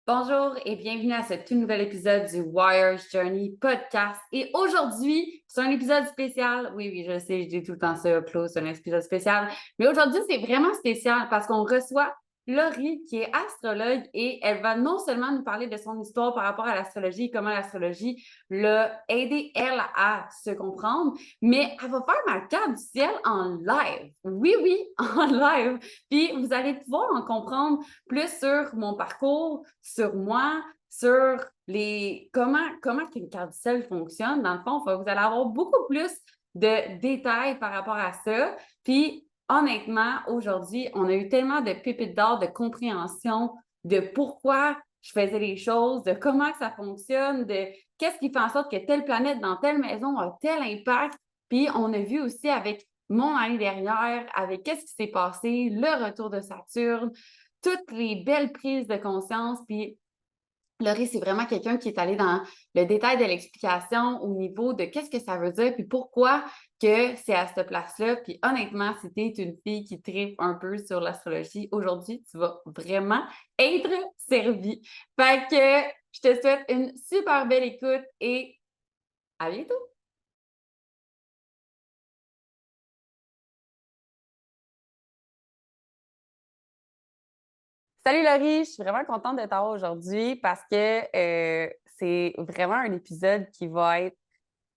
Bonjour et bienvenue à ce tout nouvel épisode du Wire's Journey podcast. Et aujourd'hui, c'est un épisode spécial. Oui, oui, je sais, je dis tout le temps ça, Claude, c'est un épisode spécial. Mais aujourd'hui, c'est vraiment spécial parce qu'on reçoit Laurie, qui est astrologue, et elle va non seulement nous parler de son histoire par rapport à l'astrologie, comment l'astrologie l'a aidé, elle, à se comprendre, mais elle va faire ma carte du ciel en live. Oui, oui, en live. Puis vous allez pouvoir en comprendre plus sur mon parcours, sur moi, sur les comment une carte du ciel fonctionne. Dans le fond, vous allez avoir beaucoup plus de détails par rapport à ça. Puis honnêtement, aujourd'hui, on a eu tellement de pépites d'or, de compréhension de pourquoi je faisais les choses, de comment que ça fonctionne, de qu'est-ce qui fait en sorte que telle planète dans telle maison a tel impact. Puis on a vu aussi avec mon année dernière, avec qu'est-ce qui s'est passé, le retour de Saturne, toutes les belles prises de conscience. Puis Laurie, c'est vraiment quelqu'un qui est allé dans le détail de l'explication au niveau de qu'est-ce que ça veut dire, puis pourquoi que c'est à cette place-là. Puis honnêtement, si t'es une fille qui tripe un peu sur l'astrologie, aujourd'hui, tu vas vraiment être servie. Fait que je te souhaite une super belle écoute et à bientôt! Salut Laurie, je suis vraiment contente de t'avoir aujourd'hui parce que c'est vraiment un épisode qui va être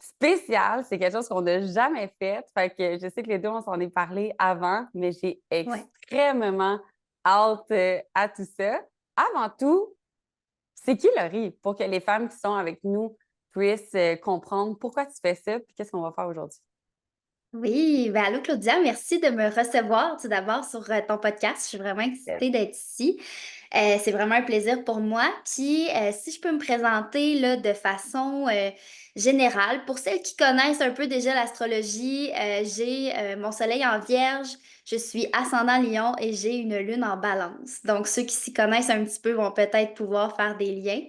spécial. C'est quelque chose qu'on n'a jamais fait. Fait que je sais que les deux, on s'en est parlé avant, mais j'ai Ouais. extrêmement hâte à tout ça. Avant tout, c'est qui Laurie pour que les femmes qui sont avec nous puissent comprendre pourquoi tu fais ça puis qu'est-ce qu'on va faire aujourd'hui? Oui, ben allô Claudia, merci de me recevoir tout d'abord sur ton podcast. Je suis vraiment Yes. excitée d'être ici. C'est vraiment un plaisir pour moi. Puis, si je peux me présenter là, de façon générale, pour celles qui connaissent un peu déjà l'astrologie, j'ai mon soleil en vierge, je suis ascendant lion et j'ai une lune en balance. Donc, ceux qui s'y connaissent un petit peu vont peut-être pouvoir faire des liens.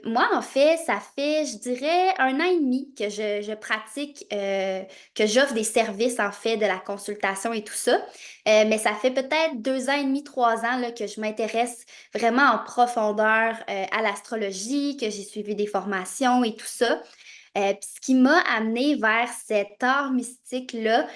Moi, en fait, ça fait, je dirais, 1 an et demi que je pratique, que j'offre des services, en fait, de la consultation et tout ça. Mais ça fait peut-être 2 ans et demi, 3 ans là, que je m'intéresse vraiment en profondeur à l'astrologie, que j'ai suivi des formations et tout ça. Puis ce qui m'a amené vers cet art mystique-là,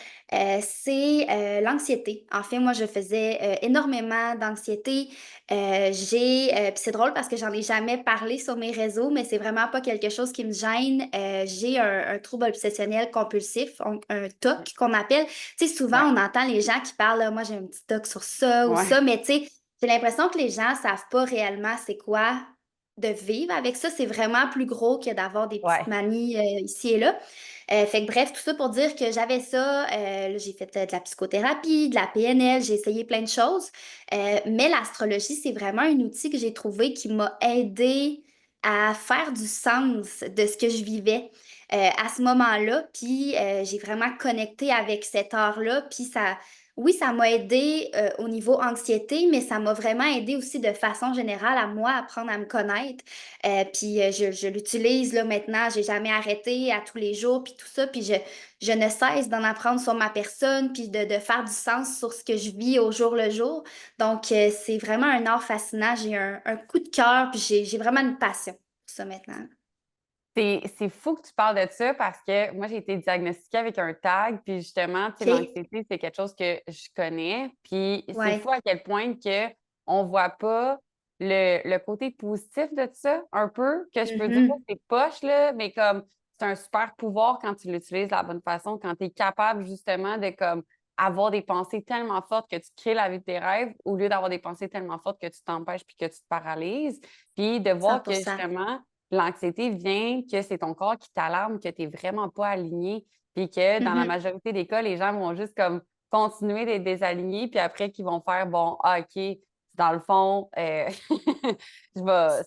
c'est l'anxiété. En fait, moi, je faisais énormément d'anxiété. Puis c'est drôle parce que j'en ai jamais parlé sur mes réseaux, mais c'est vraiment pas quelque chose qui me gêne. J'ai un trouble obsessionnel compulsif, un TOC qu'on appelle. Tu sais, souvent, Ouais. on entend les gens qui parlent, moi, j'ai un petit TOC sur ça ou Ouais. ça, mais tu sais, j'ai l'impression que les gens savent pas réellement c'est quoi de vivre avec ça. C'est vraiment plus gros que d'avoir des petites Ouais. manies ici et là. Fait que bref, tout ça pour dire que j'avais ça. Là, j'ai fait de la psychothérapie, de la PNL, j'ai essayé plein de choses. Mais l'astrologie, c'est vraiment un outil que j'ai trouvé qui m'a aidé à faire du sens de ce que je vivais à ce moment-là. Puis j'ai vraiment connecté avec cet art-là. Puis ça, oui, ça m'a aidé au niveau anxiété, mais ça m'a vraiment aidé aussi de façon générale à moi apprendre à me connaître. Puis je l'utilise là maintenant, j'ai jamais arrêté à tous les jours, puis tout ça. Puis je ne cesse d'en apprendre sur ma personne, puis de faire du sens sur ce que je vis au jour le jour. Donc, c'est vraiment un art fascinant. J'ai un coup de cœur, puis j'ai vraiment une passion pour ça maintenant. C'est fou que tu parles de ça parce que moi, j'ai été diagnostiquée avec un tag, puis justement, tu sais, OK? l'anxiété, c'est quelque chose que je connais. Puis c'est Ouais. fou à quel point que on voit pas le côté positif de ça, un peu, que je peux dire, Mhm. c'est poche, là, mais comme c'est un super pouvoir quand tu l'utilises de la bonne façon, quand tu es capable justement de comme avoir des pensées tellement fortes que tu crées la vie de tes rêves au lieu d'avoir des pensées tellement fortes que tu t'empêches puis que tu te paralyses. Puis de voir que 100%. justement, l'anxiété vient que c'est ton corps qui t'alarme, que tu n'es vraiment pas aligné, puis que dans la Mhm. majorité des cas, les gens vont juste comme continuer d'être désalignés, puis après qu'ils vont faire bon, ah, OK, dans le fond,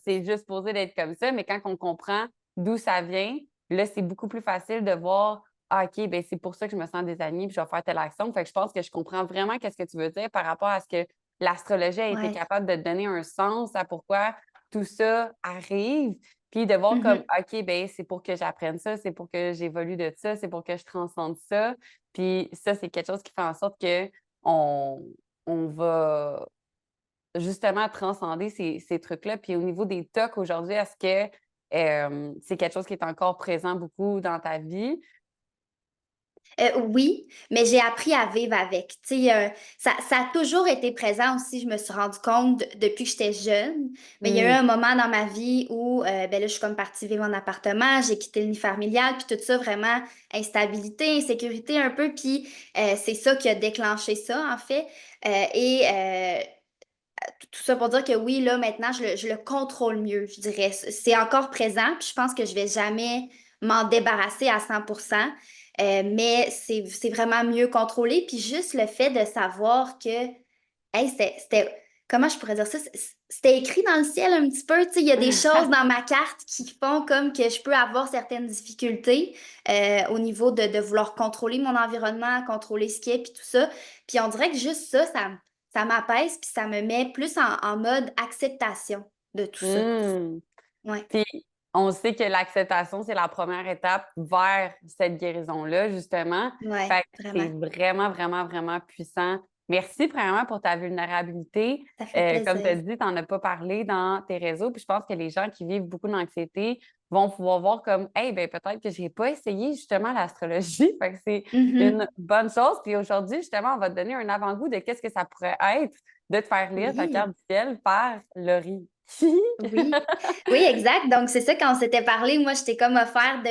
c'est juste posé d'être comme ça, mais quand on comprend d'où ça vient, là, c'est beaucoup plus facile de voir, ah, OK, ben c'est pour ça que je me sens désalignée, puis je vais faire telle action. Fait que je pense que je comprends vraiment qu'est-ce que tu veux dire par rapport à ce que l'astrologie a été Ouais. capable de donner un sens à pourquoi tout ça arrive. Puis de voir comme, Mhm. OK, ben c'est pour que j'apprenne ça, c'est pour que j'évolue de ça, c'est pour que je transcende ça. Puis ça, c'est quelque chose qui fait en sorte que on, on va justement transcender ces trucs-là. Puis au niveau des tocs aujourd'hui, est-ce que c'est quelque chose qui est encore présent beaucoup dans ta vie? Oui, mais j'ai appris à vivre avec. Tu sais, ça a toujours été présent aussi, je me suis rendu compte depuis que j'étais jeune. Mais il y a eu Hmm. un moment dans ma vie où ben là, je suis comme partie vivre en appartement, j'ai quitté le nid familial, puis tout ça, vraiment, instabilité, insécurité un peu, puis c'est ça qui a déclenché ça, en fait. Tout ça pour dire que oui, là, maintenant, je le contrôle mieux, je dirais. C'est encore présent, puis je pense que je vais jamais m'en débarrasser à 100%, mais c'est vraiment mieux contrôlé. Puis juste le fait de savoir que, hey, comment je pourrais dire ça? C'était écrit dans le ciel un petit peu, tu sais, il y a des choses dans ma carte qui font comme que je peux avoir certaines difficultés au niveau de vouloir contrôler mon environnement, contrôler ce qui est, puis tout ça. Puis on dirait que juste ça m'apaise, puis ça me met plus en mode acceptation de tout ça. Hmm. Ouais, Puis on sait que l'acceptation, c'est la première étape vers cette guérison-là, justement. ouais, Fait que c'est vraiment. vraiment, vraiment, vraiment puissant. Merci vraiment pour ta vulnérabilité. Ça fait Comme tu as plaisir. dit, tu n'en as pas parlé dans tes réseaux. Puis je pense que les gens qui vivent beaucoup d'anxiété vont pouvoir voir comme, hey, ben peut-être que j'ai pas essayé justement l'astrologie. Fait que c'est une Mhm. bonne chose. Puis aujourd'hui, justement, on va te donner un avant-goût de qu'est-ce que ça pourrait être de te faire lire ta carte Oui. du ciel par Laurie. Oui, oui, exact. Donc, c'est ça, quand on s'était parlé, moi, je t'ai comme offert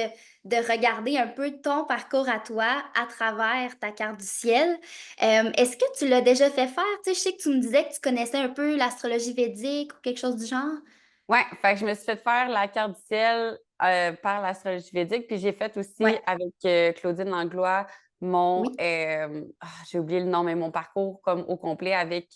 de regarder un peu ton parcours à toi à travers ta carte du ciel. Est-ce que tu l'as déjà fait faire? Tu sais, je sais que tu me disais que tu connaissais un peu l'astrologie védique ou quelque chose du genre. Ouais, fait que je me suis fait faire la carte du ciel par l'astrologie védique, puis j'ai fait aussi Ouais, avec Claudine Langlois mon, oui. j'ai oublié le nom, mais mon parcours comme au complet avec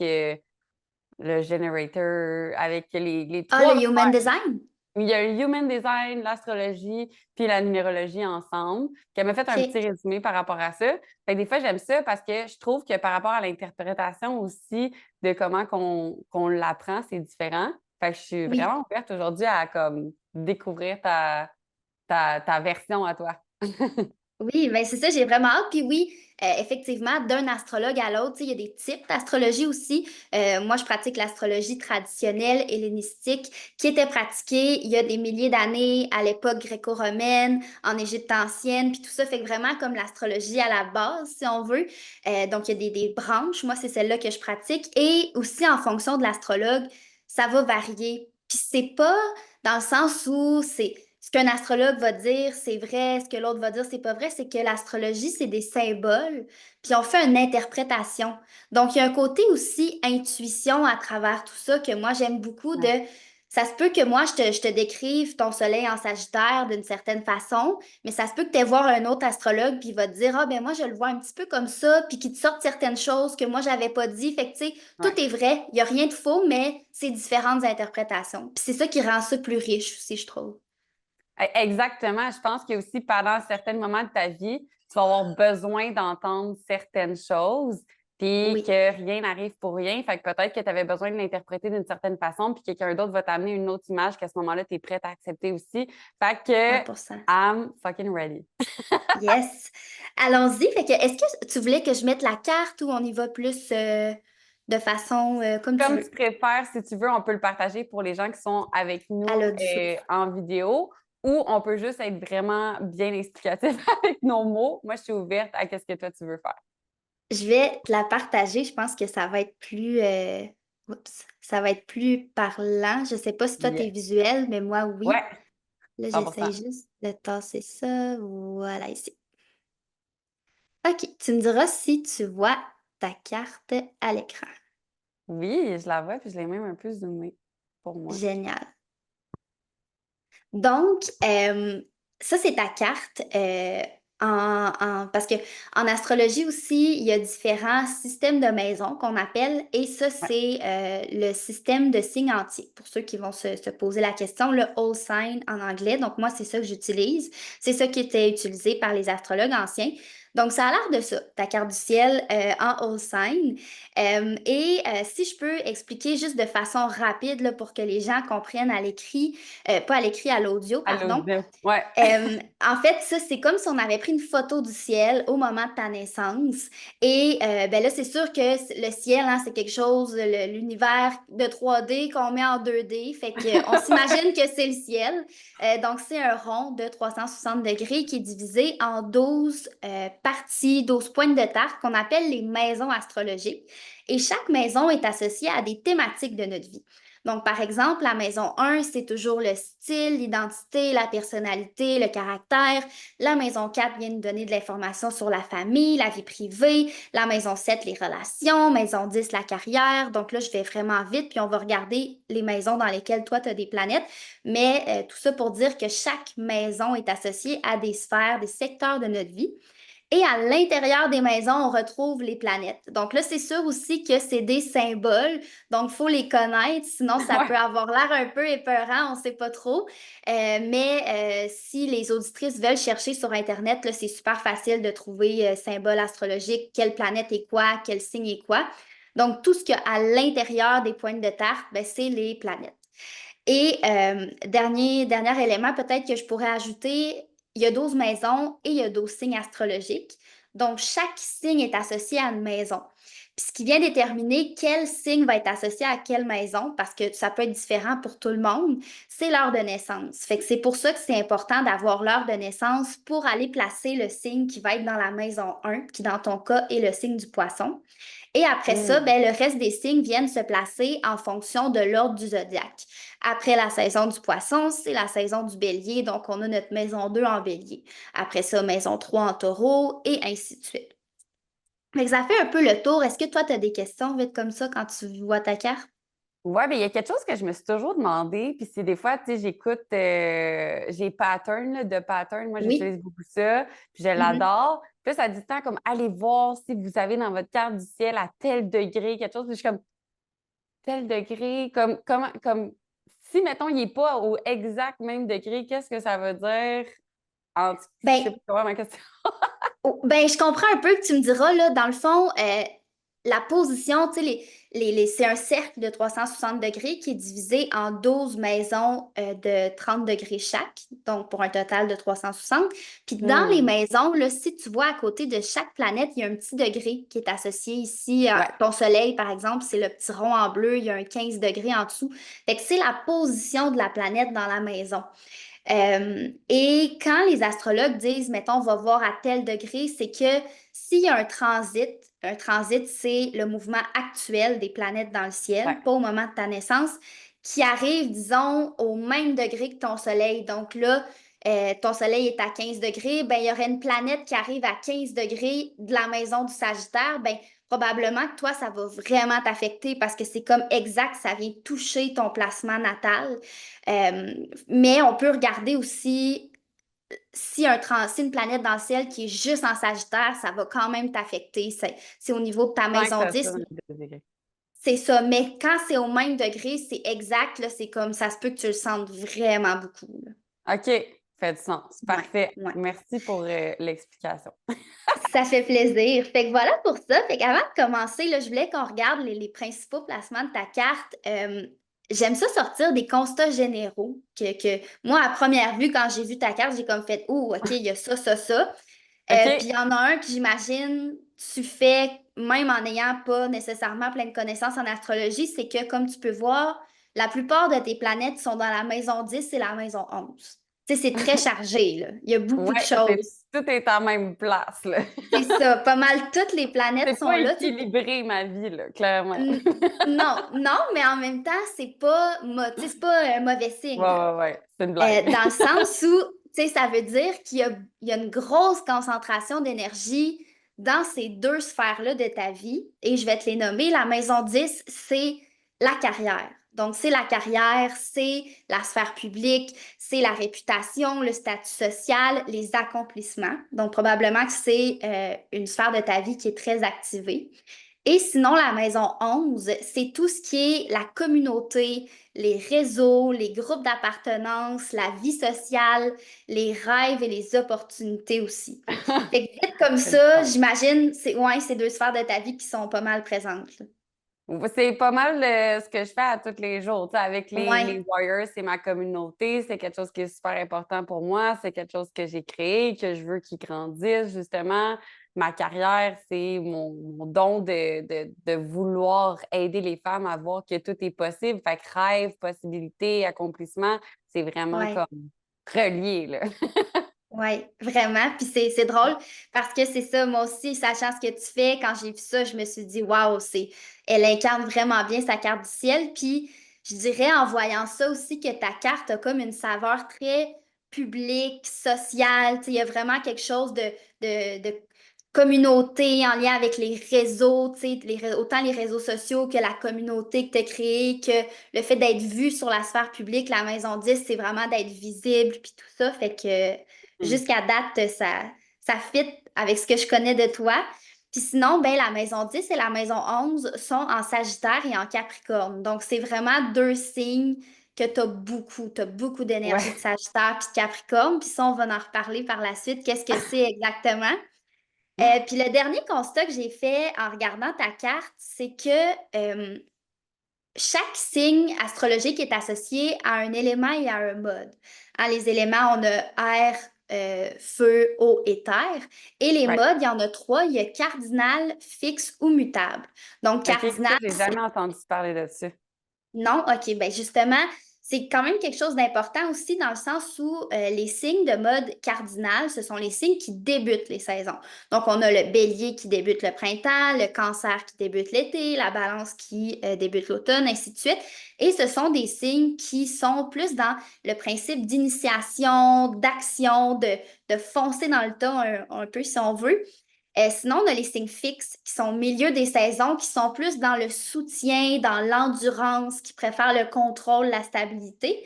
le generator, avec les Ah, le trois. Human Design? Il y a le human design, l'astrologie, puis la numérologie ensemble, qui m'a fait un petit OK. résumé par rapport à ça. Fait que des fois, j'aime ça parce que je trouve que par rapport à l'interprétation aussi de comment qu'on l'apprend, c'est différent. Fait que je suis Oui. vraiment ouverte aujourd'hui à comme découvrir ta version à toi. Oui, ben c'est ça, j'ai vraiment hâte. Puis oui, effectivement, d'un astrologue à l'autre, tu sais, il y a des types d'astrologie aussi. Moi, je pratique l'astrologie traditionnelle hellénistique qui était pratiquée il y a des milliers d'années à l'époque gréco-romaine, en Égypte ancienne, puis tout ça fait que vraiment comme l'astrologie à la base, si on veut. Donc, il y a des branches. Moi, c'est celle-là que je pratique. Et aussi, en fonction de l'astrologue, ça va varier. Puis c'est pas dans le sens où c'est ce qu'un astrologue va dire, c'est vrai, ce que l'autre va dire, c'est pas vrai, c'est que l'astrologie, c'est des symboles, puis on fait une interprétation. Donc, il y a un côté aussi intuition à travers tout ça que moi, j'aime beaucoup de... Ouais. Ça se peut que moi, je te décrive ton soleil en Sagittaire d'une certaine façon, mais ça se peut que tu aies voir un autre astrologue, puis il va te dire, ah ben moi, je le vois un petit peu comme ça, puis qu'il te sorte certaines choses que moi, j'avais pas dit. Fait que, tu sais, tout Ouais. est vrai, il y a rien de faux, mais c'est différentes interprétations. Puis c'est ça qui rend ça plus riche aussi, je trouve. Exactement. Je pense que aussi pendant certains moments de ta vie, tu vas avoir besoin d'entendre certaines choses, puis Oui, que rien n'arrive pour rien. Fait que peut-être que tu avais besoin de l'interpréter d'une certaine façon, puis quelqu'un d'autre va t'amener une autre image qu'à ce moment-là, tu es prête à accepter aussi. Fait que 100%. I'm fucking ready. Yes. Allons-y. Fait que, est-ce que tu voulais que je mette la carte ou on y va plus de façon comme tu Comme tu veux, préfères, si tu veux, on peut le partager pour les gens qui sont avec à nous l'audio? en vidéo, ou on peut juste être vraiment bien explicatif avec nos mots. Moi, je suis ouverte à ce que toi tu veux faire. Je vais te la partager. Je pense que ça va être plus, ça va être plus parlant. Je sais pas si toi, tu es Yeah. visuel, mais moi, oui. Ouais, Là, 100%. j'essaye juste de tasser ça. Voilà, ici. OK. Tu me diras si tu vois ta carte à l'écran. Oui, je la vois, puis je l'ai même un peu zoomée pour moi. Génial. Donc, ça, c'est ta carte. Parce que en astrologie aussi, il y a différents systèmes de maisons qu'on appelle, et ça, Ouais. c'est le système de signes entiers. Pour ceux qui vont se poser la question, le whole sign en anglais. Donc, moi, c'est ça que j'utilise. C'est ça qui était utilisé par les astrologues anciens. Donc, ça a l'air de ça, ta carte du ciel en whole sign. Si je peux expliquer juste de façon rapide là, pour que les gens comprennent à l'écrit, pas à l'écrit, à l'audio, À pardon. l'audio. Ouais. En fait, ça, c'est comme si on avait pris une photo du ciel au moment de ta naissance. Et ben là, c'est sûr que le ciel, hein, c'est quelque chose, l'univers de 3D qu'on met en 2D. Fait qu'on s'imagine que c'est le ciel. Donc, c'est un rond de 360 degrés qui est divisé en 12 parties, 12 pointes de tarte qu'on appelle les maisons astrologiques. Et chaque maison est associée à des thématiques de notre vie. Donc, par exemple, la maison 1, c'est toujours le style, l'identité, la personnalité, le caractère. La maison 4 vient nous donner de l'information sur la famille, la vie privée. La maison 7, les relations. Maison 10, la carrière. Donc là, je vais vraiment vite, puis on va regarder les maisons dans lesquelles toi, tu as des planètes. Mais tout ça pour dire que chaque maison est associée à des sphères, des secteurs de notre vie. Et à l'intérieur des maisons, on retrouve les planètes. Donc là, c'est sûr aussi que c'est des symboles, donc il faut les connaître, sinon ça Ouais. peut avoir l'air un peu épeurant, on ne sait pas trop. Si les auditrices veulent chercher sur Internet, là, c'est super facile de trouver symboles astrologiques, quelle planète est quoi, quel signe est quoi. Donc tout ce qu'il y a à l'intérieur des pointes de tarte, ben, c'est les planètes. Et dernier élément peut-être que je pourrais ajouter, il y a 12 maisons et il y a 12 signes astrologiques. Donc, chaque signe est associé à une maison. Puis, ce qui vient déterminer quel signe va être associé à quelle maison, parce que ça peut être différent pour tout le monde, c'est l'heure de naissance. Fait que c'est pour ça que c'est important d'avoir l'heure de naissance pour aller placer le signe qui va être dans la maison 1, qui dans ton cas est le signe du poisson. Et après ça, Mm. ben, le reste des signes viennent se placer en fonction de l'ordre du zodiaque. Après la saison du poisson, c'est la saison du bélier, donc on a notre maison 2 en bélier. Après ça, maison 3 en taureau, et ainsi de suite. Fait que ça fait un peu le tour. Est-ce que toi, tu as des questions vite comme ça quand tu vois ta carte? Ouais, mais il y a quelque chose que je me suis toujours demandé, puis c'est des fois, tu sais, j'écoute, j'ai Pattern, là, de Pattern, moi Oui. j'utilise beaucoup ça, puis je Mhm. l'adore. Puis là, ça dit tout le temps comme, allez voir si vous avez dans votre carte du ciel à tel degré, quelque chose, puis je suis comme, tel degré, comme, si, mettons, il n'est pas au exact même degré, qu'est-ce que ça veut dire? Je Ben, sais pas comment ma question. oh, ben, je comprends un peu que tu me diras, là, dans le fond, la position, tu sais, c'est un cercle de 360 degrés qui est divisé en 12 maisons de 30 degrés chaque, donc pour un total de 360. Puis dans les Hmm. maisons, là, si tu vois à côté de chaque planète, il y a un petit degré qui est associé ici. Ouais. Ton soleil, par exemple, c'est le petit rond en bleu, il y a un 15 degrés en dessous. Fait que c'est la position de la planète dans la maison. Et quand les astrologues disent, mettons, on va voir à tel degré, c'est que s'il y a un transit, c'est le mouvement actuel des planètes dans le Ouais. ciel, pas au moment de ta naissance, qui arrive, disons, au même degré que ton soleil. Donc là, ton soleil est à 15 degrés, ben, il y aurait une planète qui arrive à 15 degrés de la maison du Sagittaire, ben, probablement que toi, ça va vraiment t'affecter parce que c'est comme exact, ça vient toucher ton placement natal. Euh, mais on peut regarder aussi si une planète dans le ciel qui est juste en Sagittaire, ça va quand même t'affecter. C'est au niveau de ta Tant que maison ça soit 10. dans les degrés. C'est ça. Mais quand c'est au même degré, c'est exact. Là, c'est comme ça se peut que tu le sentes vraiment beaucoup. Là. OK, fait du sens. Ouais, Parfait. ouais. Merci pour l'explication. Ça fait plaisir. Fait que voilà pour ça. Fait qu'avant de commencer, là, je voulais qu'on regarde les principaux placements de ta carte. J'aime ça sortir des constats généraux que moi, à première vue, quand j'ai vu ta carte, j'ai comme fait, oh, OK, il y a ça, ça, ça. Puis il OK. y en a un que j'imagine tu fais, même en n'ayant pas nécessairement plein de connaissances en astrologie, c'est que, comme tu peux voir, la plupart de tes planètes sont dans la maison 10 et la maison 11. Tu sais, c'est très chargé, là. Il y a beaucoup de Ouais, choses. tout est en même place, là. C'est ça, pas mal toutes les planètes C'est sont pas là. Tu sais, équilibré, ma vie, là, clairement. non, non, mais en même temps, tu sais, c'est pas un mauvais Ouais, signe, là. ouais, ouais. C'est une blague. Dans le sens où, tu sais, ça veut dire il y a une grosse concentration d'énergie dans ces deux sphères-là de ta vie. Et je vais te les nommer. La maison 10, c'est la carrière. Donc, c'est la carrière, c'est la sphère publique, c'est la réputation, le statut social, les accomplissements. Donc, probablement que c'est une sphère de ta vie qui est très activée. Et sinon, la maison 11, c'est tout ce qui est la communauté, les réseaux, les groupes d'appartenance, la vie sociale, les rêves et les opportunités aussi. Fait que vite comme Quel ça, fun. j'imagine, c'est ouais, ces deux sphères de ta vie qui sont pas mal présentes, là. C'est pas mal ce que je fais à tous les jours. Tu sais, avec les Ouais, Warriors, c'est ma communauté, c'est quelque chose qui est super important pour moi, c'est quelque chose que j'ai créé, que je veux qu'il grandisse, justement. Ma carrière, c'est mon don de vouloir aider les femmes à voir que tout est possible. Fait que rêve, possibilité, accomplissement, c'est vraiment ouais. comme relié, là. Oui, vraiment. Puis c'est drôle parce que c'est ça, moi aussi, sachant ce que tu fais, quand j'ai vu ça, je me suis dit, waouh, elle incarne vraiment bien sa carte du ciel. Puis je dirais en voyant ça aussi que ta carte a comme une saveur très publique, sociale. Tu sais, il y a vraiment quelque chose de communauté en lien avec les réseaux, tu sais, autant les réseaux sociaux que la communauté que tu as créée, que le fait d'être vu sur la sphère publique, la Maison 10, c'est vraiment d'être visible, puis tout ça. Fait que Hmm. jusqu'à date, ça fit avec ce que je connais de toi. Puis sinon, ben, la maison 10 et la maison 11 sont en Sagittaire et en Capricorne. Donc, c'est vraiment deux signes que tu as beaucoup. Tu as beaucoup d'énergie de Ouais. Sagittaire puis de Capricorne. Puis ça, on va en reparler par la suite. Qu'est-ce que c'est exactement? Puis le dernier constat que j'ai fait en regardant ta carte, c'est que chaque signe astrologique est associé à un élément et à un mode. Hein, les éléments, on a air, feu, eau et terre. Et les Ouais. modes, il y en a trois. Il y a cardinal, fixe ou mutable. Donc, OK, ça, cardinal, j'ai jamais entendu parler de ça. non, ok, ben justement, c'est quand même quelque chose d'important aussi dans le sens où les signes de mode cardinal, ce sont les signes qui débutent les saisons. Donc, on a le bélier qui débute le printemps, le cancer qui débute l'été, la balance qui débute l'automne, ainsi de suite. Et ce sont des signes qui sont plus dans le principe d'initiation, d'action, de foncer dans le tas un peu si on veut. Sinon, on a les signes fixes qui sont au milieu des saisons, qui sont plus dans le soutien, dans l'endurance, qui préfèrent le contrôle, la stabilité.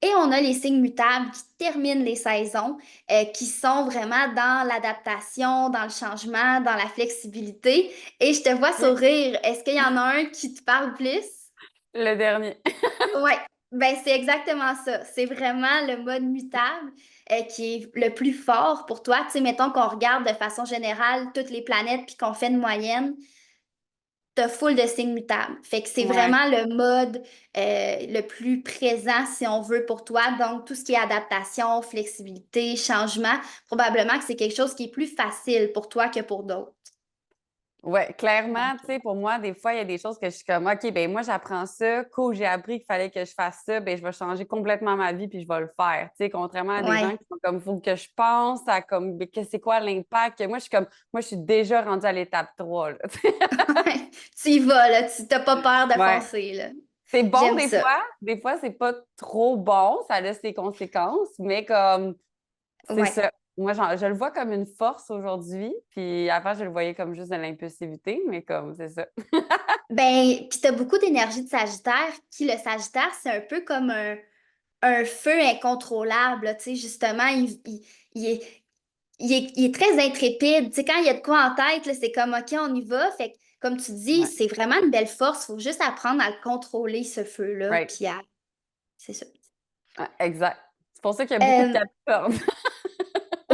Et on a les signes mutables qui terminent les saisons, qui sont vraiment dans l'adaptation, dans le changement, dans la flexibilité. Et je te vois OK. sourire. Est-ce qu'il y en a un qui te parle plus? Le dernier. Ouais, ben c'est exactement ça. C'est vraiment le mode mutable qui est le plus fort pour toi. Tu sais, mettons qu'on regarde de façon générale toutes les planètes puis qu'on fait une moyenne, t'as full de signes mutables. Fait que c'est Ouais. vraiment le mode le plus présent, si on veut, pour toi. Donc, tout ce qui est adaptation, flexibilité, changement, probablement que c'est quelque chose qui est plus facile pour toi que pour d'autres. Ouais, clairement, tu sais, pour moi, des fois, il y a des choses que je suis comme, OK, ben moi, j'apprends ça. Cool, j'ai appris qu'il fallait que je fasse ça. Ben, je vais changer complètement ma vie puis je vais le faire. Tu sais, contrairement à des gens Ouais. qui sont comme, faut que je pense à comme, ben, que c'est quoi l'impact? Moi, je suis comme, moi, je suis déjà rendue à l'étape 3 là. Tu y vas, là. Tu n'as pas peur de Ouais. foncer, là. C'est bon J'aime ça. des fois, c'est pas trop bon, ça a ses conséquences, mais comme, c'est Ouais. ça. Moi, je le vois comme une force aujourd'hui, puis avant, je le voyais comme juste de l'impulsivité, mais comme, c'est ça. Ben, puis t'as beaucoup d'énergie de Sagittaire, qui le Sagittaire, c'est un peu comme un feu incontrôlable, là, tu sais, justement, il est, il est très intrépide. Tu sais, quand il y a de quoi en tête, là, c'est comme, OK, on y va. Fait que, comme tu dis, Ouais. c'est vraiment une belle force. Faut juste apprendre à le contrôler, ce feu-là, Right. puis à... C'est ça. Ouais, exact. C'est pour ça qu'il y a beaucoup de Euh, Capricorne.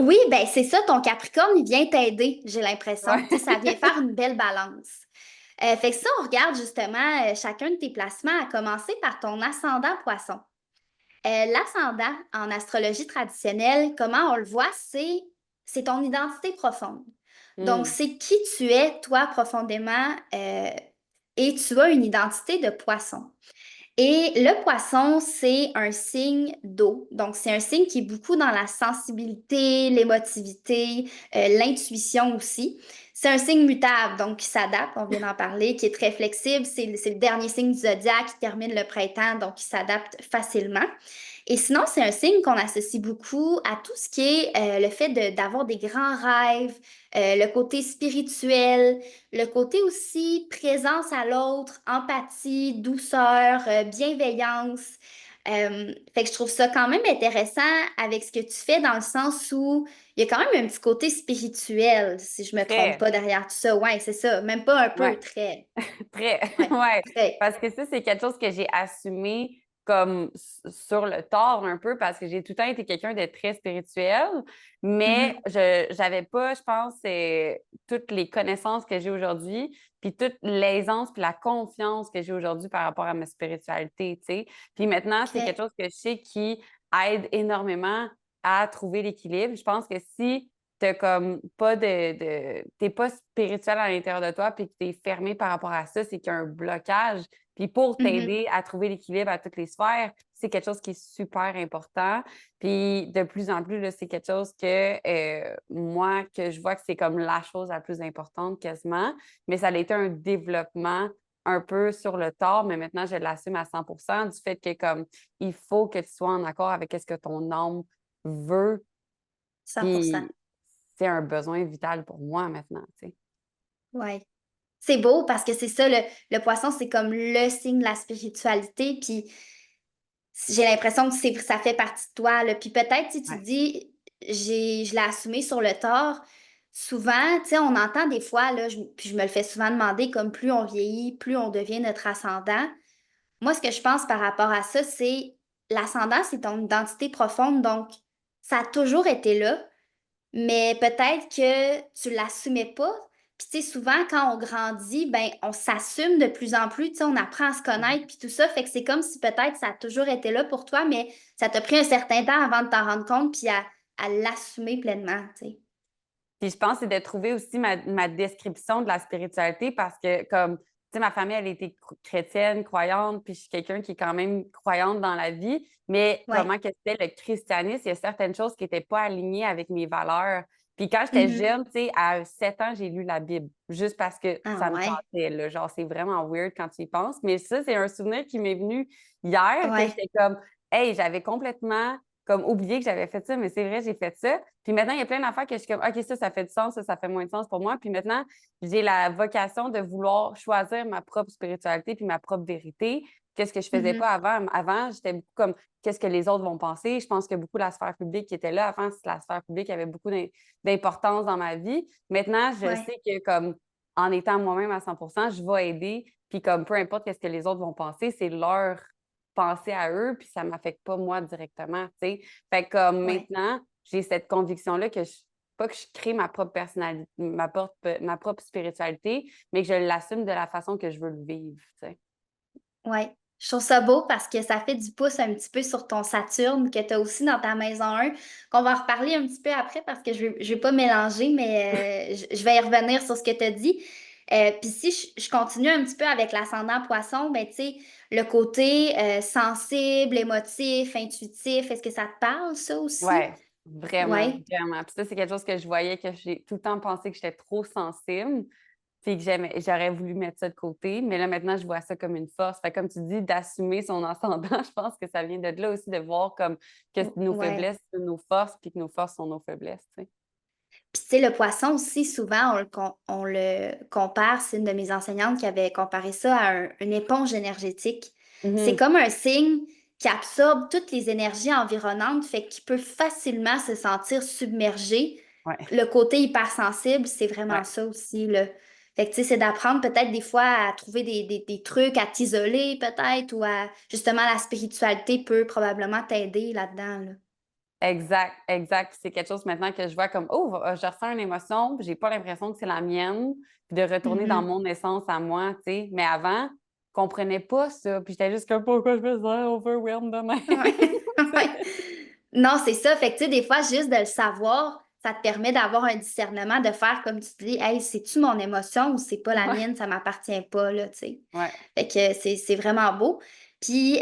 oui, ben c'est ça, ton Capricorne, il vient t'aider, j'ai l'impression. Ouais. Tu sais, ça vient faire une belle balance. Fait que ça, on regarde justement chacun de tes placements, à commencer par ton ascendant poisson. L'ascendant en astrologie traditionnelle, comment on le voit, c'est ton identité profonde. Donc, Hmm. c'est qui tu es, toi, profondément, et tu as une identité de poisson. Et le poisson, c'est un signe d'eau. Donc, c'est un signe qui est beaucoup dans la sensibilité, l'émotivité, l'intuition aussi. C'est un signe mutable, donc qui s'adapte, on vient d'en parler, qui est très flexible. C'est le dernier signe du zodiaque qui termine le printemps, donc qui s'adapte facilement. Et sinon, c'est un signe qu'on associe beaucoup à tout ce qui est le fait d'avoir des grands rêves, le côté spirituel, le côté aussi présence à l'autre, empathie, douceur, bienveillance. Fait que je trouve ça quand même intéressant avec ce que tu fais dans le sens où il y a quand même un petit côté spirituel, si je me trompe Très, pas derrière tout ça. Ouais, c'est ça. Même pas un peu, ouais. très. Très, Ouais, ouais. très. Parce que ça, c'est quelque chose que j'ai assumé comme sur le tard un peu parce que j'ai tout le temps été quelqu'un de très spirituel, mais Mhm. je j'avais pas, je pense, toutes les connaissances que j'ai aujourd'hui, puis toute l'aisance puis la confiance que j'ai aujourd'hui par rapport à ma spiritualité, tu sais. Puis maintenant, c'est quelque OK. chose que je sais qui aide énormément à trouver l'équilibre. Je pense que si t'as comme pas t'es pas spirituel à l'intérieur de toi puis que t'es fermé par rapport à ça, c'est qu'il y a un blocage. Puis pour Mhm. t'aider à trouver l'équilibre à toutes les sphères, c'est quelque chose qui est super important. Puis de plus en plus, là, c'est quelque chose que moi, que je vois que c'est comme la chose la plus importante quasiment. Mais ça a été un développement un peu sur le tard, mais maintenant, je l'assume à 100% du fait que comme il faut que tu sois en accord avec ce que ton âme veut 100%. puis c'est un besoin vital pour moi maintenant, tu sais. Ouais. C'est beau parce que c'est ça, le poisson, c'est comme le signe de la spiritualité. Puis j'ai l'impression que ça fait partie de toi, là. Puis peut-être, si tu Ouais. dis, je l'ai assumé sur le tort, souvent, tu sais, on entend des fois, là, puis je me le fais souvent demander, comme plus on vieillit, plus on devient notre ascendant. Moi, ce que je pense par rapport à ça, c'est l'ascendant, c'est ton identité profonde, donc ça a toujours été là, mais peut-être que tu l'assumais pas. Puis tu sais, souvent, quand on grandit, ben, on s'assume de plus en plus, tu sais, on apprend à se Mmh. connaître, puis tout ça. Fait que c'est comme si peut-être ça a toujours été là pour toi, mais ça t'a pris un certain temps avant de t'en rendre compte, puis à l'assumer pleinement, tu sais. Puis je pense que c'est de trouver aussi ma description de la spiritualité parce que comme, tu sais, ma famille, elle était chrétienne, croyante, puis je suis quelqu'un qui est quand même croyante dans la vie, mais Ouais. comment que c'était le christianisme, il y a certaines choses qui n'étaient pas alignées avec mes valeurs. Puis quand j'étais Mhm. jeune, tu sais, à 7 ans, j'ai lu la Bible, juste parce que Ah ça me ouais. tentait, là. Genre, c'est vraiment weird quand tu y penses. Mais ça, c'est un souvenir qui m'est venu hier, que Ouais. j'étais comme, hey, j'avais complètement comme oublié que j'avais fait ça, mais c'est vrai, j'ai fait ça. Puis maintenant, il y a plein d'affaires que je suis comme, OK, ça fait du sens, ça fait moins de sens pour moi. Puis maintenant, j'ai la vocation de vouloir choisir ma propre spiritualité puis ma propre vérité. Qu'est-ce que je faisais Mhm. pas avant? Avant, j'étais beaucoup comme, qu'est-ce que les autres vont penser? Je pense que beaucoup la sphère publique qui était là. Avant, la sphère publique avait beaucoup d'importance dans ma vie. Maintenant, je Ouais. sais que comme, en étant moi-même à 100%, je vais aider. Puis comme, peu importe qu'est-ce que les autres vont penser, c'est leur penser à eux, puis ça m'affecte pas moi directement, tu sais. Fait que comme Ouais. maintenant, j'ai cette conviction-là que pas que je crée ma propre personnalité, ma propre spiritualité, mais que je l'assume de la façon que je veux le vivre, tu sais. Ouais, je trouve ça beau parce que ça fait du pouce un petit peu sur ton Saturne que tu as aussi dans ta maison 1, qu'on va en reparler un petit peu après parce que je vais pas mélanger, mais je vais y revenir sur ce que tu as dit. Puis si je continue un petit peu avec l'ascendant poisson, ben tu sais, le côté sensible, émotif, intuitif, est-ce que ça te parle, ça aussi? Ouais, vraiment, Ouais. vraiment. Puis ça, c'est quelque chose que je voyais que j'ai tout le temps pensé que j'étais trop sensible, puis que j'aurais voulu mettre ça de côté. Mais là, maintenant, je vois ça comme une force. Fait que comme tu dis, d'assumer son ascendant, je pense que ça vient de là aussi, de voir comme que nos Ouais. faiblesses sont nos forces, puis que nos forces sont nos faiblesses, tu sais. Puis tu sais, le poisson aussi, souvent, on le compare, c'est une de mes enseignantes qui avait comparé ça à une éponge énergétique. C'est Mhm. comme un signe qui absorbe toutes les énergies environnantes, fait qu'il peut facilement se sentir submergé. Ouais, Le côté hypersensible, c'est vraiment ouais. ça aussi, là. Fait que tu sais, c'est d'apprendre peut-être des fois à trouver des trucs, à t'isoler peut-être, ou à justement la spiritualité peut probablement t'aider là-dedans, là. Exact, exact. Puis c'est quelque chose maintenant que je vois comme, oh, je ressens une émotion, puis j'ai pas l'impression que c'est la mienne, puis de retourner dans Mhm. mon essence à moi, tu sais. Mais avant, je comprenais pas ça, puis j'étais juste comme, pourquoi je me sens overwhelmed de même? Ouais. Ouais. Non, c'est ça. Fait que, tu sais, des fois, juste de le savoir, ça te permet d'avoir un discernement, de faire comme tu dis, hey, c'est-tu mon émotion ou c'est pas la Ouais, mienne, ça m'appartient pas, là, tu sais. ouais. Fait que c'est vraiment beau. Puis,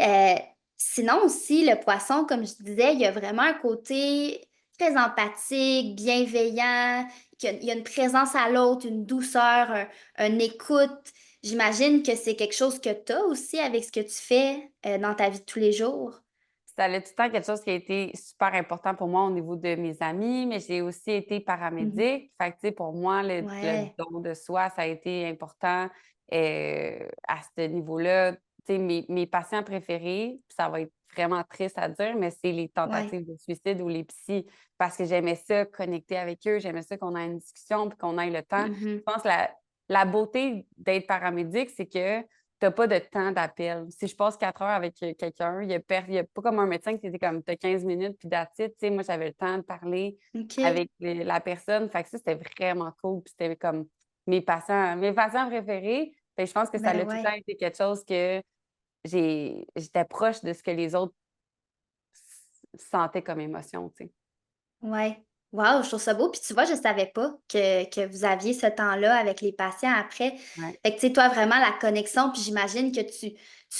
sinon aussi, le poisson, comme je disais, il y a vraiment un côté très empathique, bienveillant, il y a une présence à l'autre, une douceur, un écoute. J'imagine que c'est quelque chose que tu as aussi avec ce que tu fais, dans ta vie de tous les jours. Ça a tout le temps quelque chose qui a été super important pour moi au niveau de mes amis, mais j'ai aussi été Mhm. paramédic. Fait que, tu sais, pour moi, le Ouais. don de soi, ça a été important à ce niveau-là. Tu tu sais, mes patients préférés, puis ça va être vraiment triste à dire, mais c'est les Ouais. tentatives de suicide ou les psys, parce que j'aimais ça connecter avec eux, j'aimais ça qu'on ait une discussion puis qu'on ait le temps. Je Mhm. pense que la beauté d'être paramédic, c'est que tu as pas de temps d'appel. Si je passe 4 heures avec quelqu'un, il y a pas comme un médecin qui était comme tu as 15 minutes puis that's it. Tu sais, moi, j'avais le temps de parler OK. avec la personne. Fait que ça, c'était vraiment cool. Puis c'était comme mes patients préférés. Fait que je pense que ça a Ben tout le temps ouais. été quelque chose que j'étais proche de ce que les autres sentaient comme émotion, tu sais. Ouais. Wow, je trouve ça beau. Puis tu vois, je savais pas que vous aviez ce temps-là avec les patients après. Ouais. Fait que, tu sais, toi, vraiment, la connexion, puis j'imagine que tu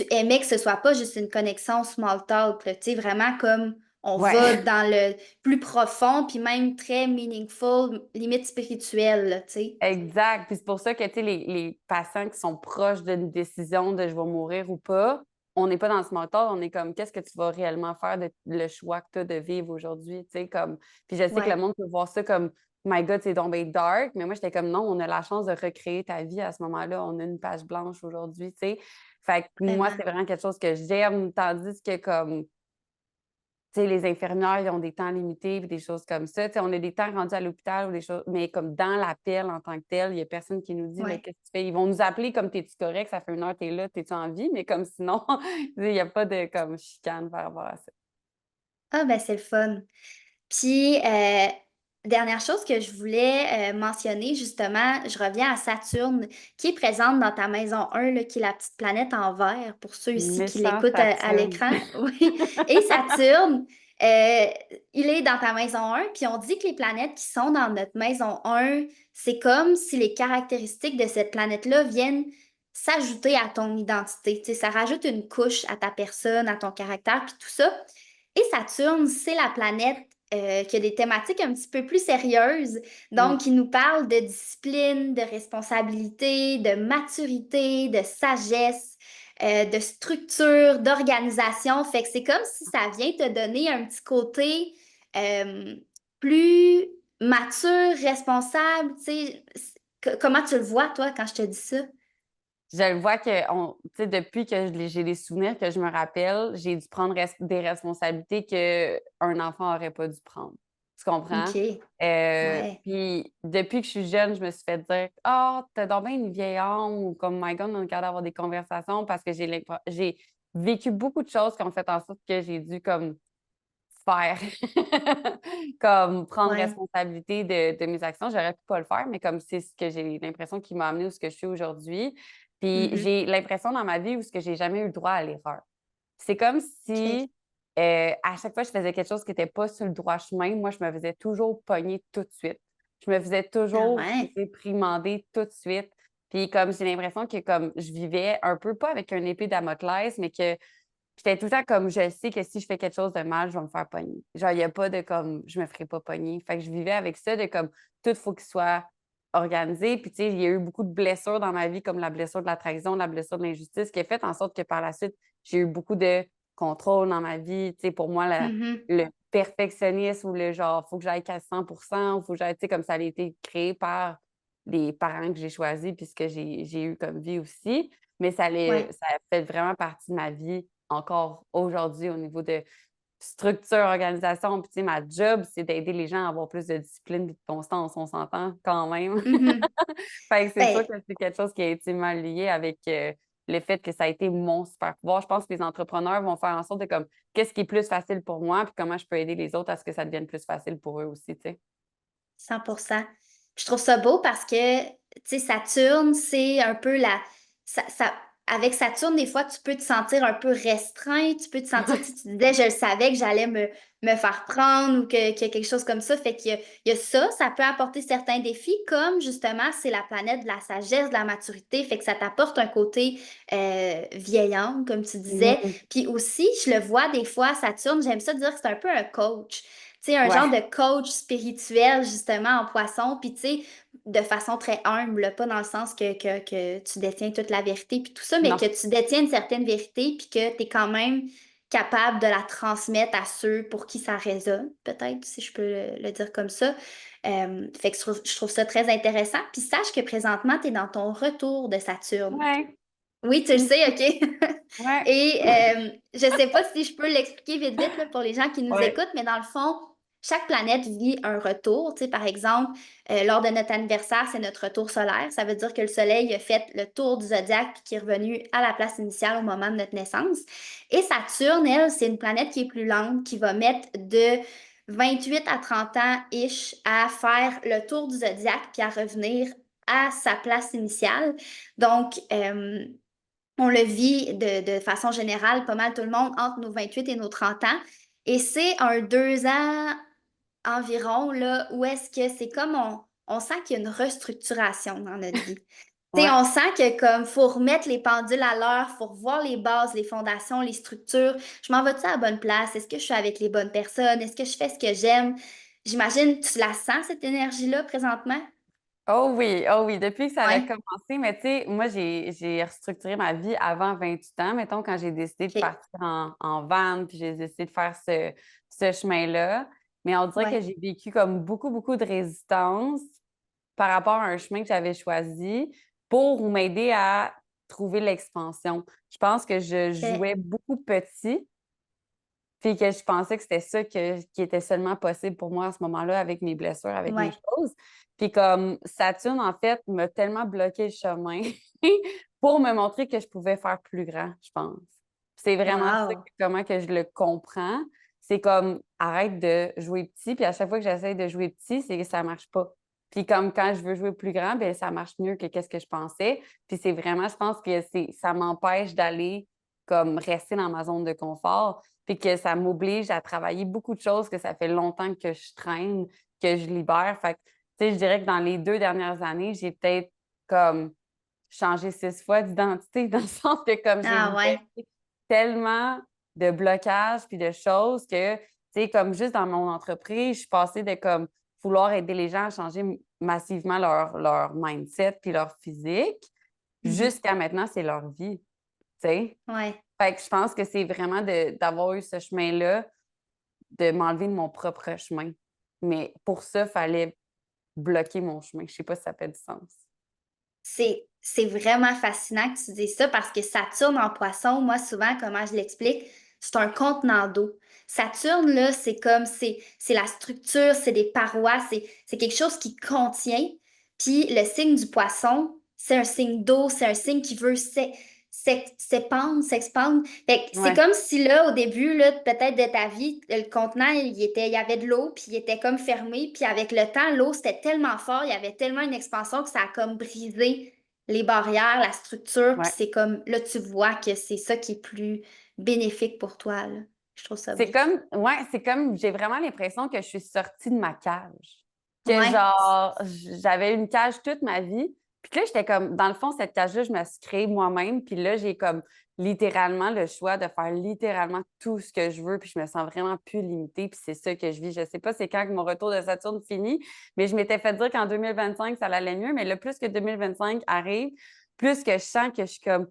aimais que ce soit pas juste une connexion small talk, là, tu sais, vraiment comme on va Ouais. dans le plus profond, puis même très meaningful, limite spirituel, là, tu sais. Exact. Puis c'est pour ça que, tu sais, les patients qui sont proches d'une décision de je vais mourir ou pas, on n'est pas dans ce mental, on est comme qu'est-ce que tu vas réellement faire de le choix que tu as de vivre aujourd'hui, tu sais, comme. Puis je sais que le Ouais, monde peut voir ça comme My God, c'est donc bien dark, mais moi j'étais comme non, on a la chance de recréer ta vie à ce moment-là, on a une page blanche aujourd'hui, tu sais. Fait que moi, vraiment. c'est vraiment quelque chose que j'aime, tandis que comme tu sais, les infirmières, ils ont des temps limités puis des choses comme ça. Tu sais, on a des temps rendus à l'hôpital ou des choses, mais comme dans l'appel en tant que tel, il n'y a personne qui nous dit là, Ouais. qu'est-ce que tu fais? Ils vont nous appeler comme t'es-tu correct, ça fait 1 heure, t'es là, t'es-tu en vie? Mais comme sinon, il n'y a pas de comme chicane par rapport à ça. Ah, ben c'est le fun. Puis, dernière chose que je voulais, mentionner justement, je reviens à Saturne, qui est présente dans ta maison 1 là, qui est la petite planète en vert pour ceux ici qui Méchant l'écoutent, à Saturne. l'écran. Oui, et Saturne, heu, il est dans ta maison 1, puis on dit que les planètes qui sont dans notre maison 1, c'est comme si les caractéristiques de cette planète-là viennent s'ajouter à ton identité. Tu sais, ça rajoute une couche à ta personne, à ton caractère, puis tout ça. Et Saturne, c'est la planète, qui a des thématiques un petit peu plus sérieuses, donc Mm. qui nous parle de discipline, de responsabilité, de maturité, de sagesse, de structure, d'organisation. Fait que c'est comme si ça vient te donner un petit côté, plus mature, responsable, tu sais? Comment tu le vois, toi, quand je te dis ça? Je le vois que tu sais, depuis que j'ai des souvenirs que je me rappelle, j'ai dû prendre des responsabilités qu'un enfant n'aurait pas dû prendre. Tu comprends? OK. Ouais. Puis depuis que je suis jeune, je me suis fait dire: «Ah, t'as donc bien une vieille âme» ou comme «My God, on est capable d'avoir des conversations» parce que j'ai vécu beaucoup de choses qui ont fait en sorte que j'ai dû comme faire, comme prendre Ouais. responsabilité de mes actions. J'aurais pu pas le faire, mais comme c'est ce que j'ai l'impression qui m'a amenée où ce que je suis aujourd'hui. Puis Mmh. j'ai l'impression dans ma vie où ce que j'ai jamais eu le droit à l'erreur. C'est comme OK. si, à chaque fois que je faisais quelque chose qui était pas sur le droit chemin, moi, je me faisais toujours pogner tout de suite. Je me faisais Ah toujours ouais? réprimander tout de suite. Puis comme j'ai l'impression que comme je vivais un peu, pas avec une épée Damoclès, mais que j'étais tout le temps comme je sais que si je fais quelque chose de mal, je vais me faire pogner. Genre, il y a pas de comme je me ferai pas pogner. Fait que je vivais avec ça de comme tout faut qu'il soit organisé. Puis tu sais, il y a eu beaucoup de blessures dans ma vie, comme la blessure de la trahison, la blessure de l'injustice, qui a fait en sorte que par la suite, j'ai eu beaucoup de contrôle dans ma vie. Tu sais, pour moi, Mmh. le perfectionnisme ou le genre, faut que j'aille qu'à 100%, faut que j'aille, tu sais, comme ça a été créé par les parents que j'ai choisis, puis ce que j'ai eu comme vie aussi. Mais Ouais. ça a fait vraiment partie de ma vie encore aujourd'hui au niveau de structure, organisation. Puis, tu sais, ma job, c'est d'aider les gens à avoir plus de discipline et de constance, on s'entend quand même. Mmh. Fait que c'est sûr Ben, que c'est quelque chose qui est intimement lié avec le fait que ça a été mon super pouvoir. Je pense que les entrepreneurs vont faire en sorte de comme qu'est-ce qui est plus facile pour moi, puis comment je peux aider les autres à ce que ça devienne plus facile pour eux aussi, tu sais. 100%. Je trouve ça beau parce que, tu sais, Saturne, c'est un peu ça avec Saturne, des fois, tu peux te sentir un peu restreint, tu peux te sentir, tu sais, tu disais: «Je le savais que j'allais me faire prendre» ou qu'il y a quelque chose comme ça. Fait qu'il y a ça, ça peut apporter certains défis, comme justement, c'est la planète de la sagesse, de la maturité, fait que ça t'apporte un côté, vieillante, comme tu disais. Mhm. Puis aussi, je le vois des fois, Saturne, j'aime ça dire que c'est un peu un coach. Tu sais, un genre Ouais. de coach spirituel, justement, en poisson, puis tu sais, de façon très humble, là, pas dans le sens que tu détiens toute la vérité, puis tout ça, mais Non. que tu détiens une certaine vérité, puis que tu es quand même capable de la transmettre à ceux pour qui ça résonne, peut-être, si je peux le dire comme ça. Fait que je trouve ça très intéressant. Puis sache que présentement, tu es dans ton retour de Saturne. Ouais. Oui, tu le sais, OK. Ouais, Et je sais pas si je peux l'expliquer vite, vite là, pour les gens qui nous ouais. écoutent, mais dans le fond, chaque planète vit un retour. Tu sais, par exemple, lors de notre anniversaire, c'est notre retour solaire. Ça veut dire que le Soleil a fait le tour du zodiaque puis qui est revenu à la place initiale au moment de notre naissance. Et Saturne, elle, c'est une planète qui est plus lente, qui va mettre de 28 à 30 ans-ish à faire le tour du zodiaque puis à revenir à sa place initiale. Donc, on le vit de façon générale, pas mal tout le monde, entre nos 28 et nos 30 ans. Et c'est un 2 ans environ, là, où est-ce que c'est comme on sent qu'il y a une restructuration dans notre vie. Tu sais, Ouais. on sent que comme faut remettre les pendules à l'heure, faut revoir les bases, les fondations, les structures. Je m'en vais-tu à la bonne place? Est-ce que je suis avec les bonnes personnes? Est-ce que je fais ce que j'aime? J'imagine, tu la sens, cette énergie-là, présentement? Oh oui, depuis que ça a Ouais. commencé, mais tu sais, moi, j'ai restructuré ma vie avant 28 ans, mettons, quand j'ai décidé de OK. partir en van, puis j'ai décidé de faire ce chemin-là. Mais on dirait que Ouais. j'ai vécu comme beaucoup, beaucoup de résistance par rapport à un chemin que j'avais choisi pour m'aider à trouver l'expansion. Je pense que je OK. jouais beaucoup petit, puis que je pensais que c'était ça qui était seulement possible pour moi à ce moment-là avec mes blessures, avec mes Ouais. choses. Puis comme Saturne, en fait, m'a tellement bloqué le chemin pour me montrer que je pouvais faire plus grand, je pense. C'est vraiment ça, Wow. comment que je le comprends. C'est comme, arrête de jouer petit, puis à chaque fois que j'essaie de jouer petit, c'est que ça marche pas. Puis comme quand je veux jouer plus grand, ben ça marche mieux que qu'est-ce que je pensais. Puis c'est vraiment, je pense que ça m'empêche d'aller comme rester dans ma zone de confort puis que ça m'oblige à travailler beaucoup de choses que ça fait longtemps que je traîne, que je libère. Fait que, tu sais, je dirais que dans les 2 dernières années, j'ai peut-être comme changé 6 fois d'identité, dans le sens que comme j'ai Ah libéré ouais. tellement de blocages puis de choses que, tu sais, comme juste dans mon entreprise, je suis passée de comme vouloir aider les gens à changer massivement leur mindset puis leur physique, Mhm. jusqu'à maintenant, c'est leur vie, tu sais. Ouais. Fait que je pense que c'est vraiment d'avoir eu ce chemin-là, de m'enlever de mon propre chemin. Mais pour ça, il fallait bloquer mon chemin. Je sais pas si ça fait du sens. C'est vraiment fascinant que tu dises ça parce que Saturne en poisson, moi, souvent, comment je l'explique, c'est un contenant d'eau. Saturne, là, c'est la structure, c'est des parois, c'est quelque chose qui contient. Puis le signe du poisson, c'est un signe d'eau, c'est un signe qui veut s'épandre, s'expandre. Fait que c'est Ouais, comme si là, au début, là, peut-être de ta vie, le contenant, il y avait de l'eau, puis il était comme fermé. Puis avec le temps, l'eau, c'était tellement fort, il y avait tellement une expansion que ça a comme brisé les barrières, la structure. Puis ouais. c'est comme, là, tu vois que c'est ça qui est plus bénéfique pour toi, là. Je trouve ça C'est beau. comme, ouais, c'est comme, j'ai vraiment l'impression que je suis sortie de ma cage. Que Ouais, genre, j'avais une cage toute ma vie. Puis que là, j'étais comme, dans le fond, cette cage-là, je me suis créée moi-même. Puis là, j'ai comme littéralement le choix de faire littéralement tout ce que je veux. Puis je me sens vraiment plus limitée. Puis c'est ça que je vis. Je sais pas c'est quand que mon retour de Saturne finit, mais je m'étais fait dire qu'en 2025, ça allait mieux. Mais là, plus que 2025 arrive, plus que je sens que je suis comme,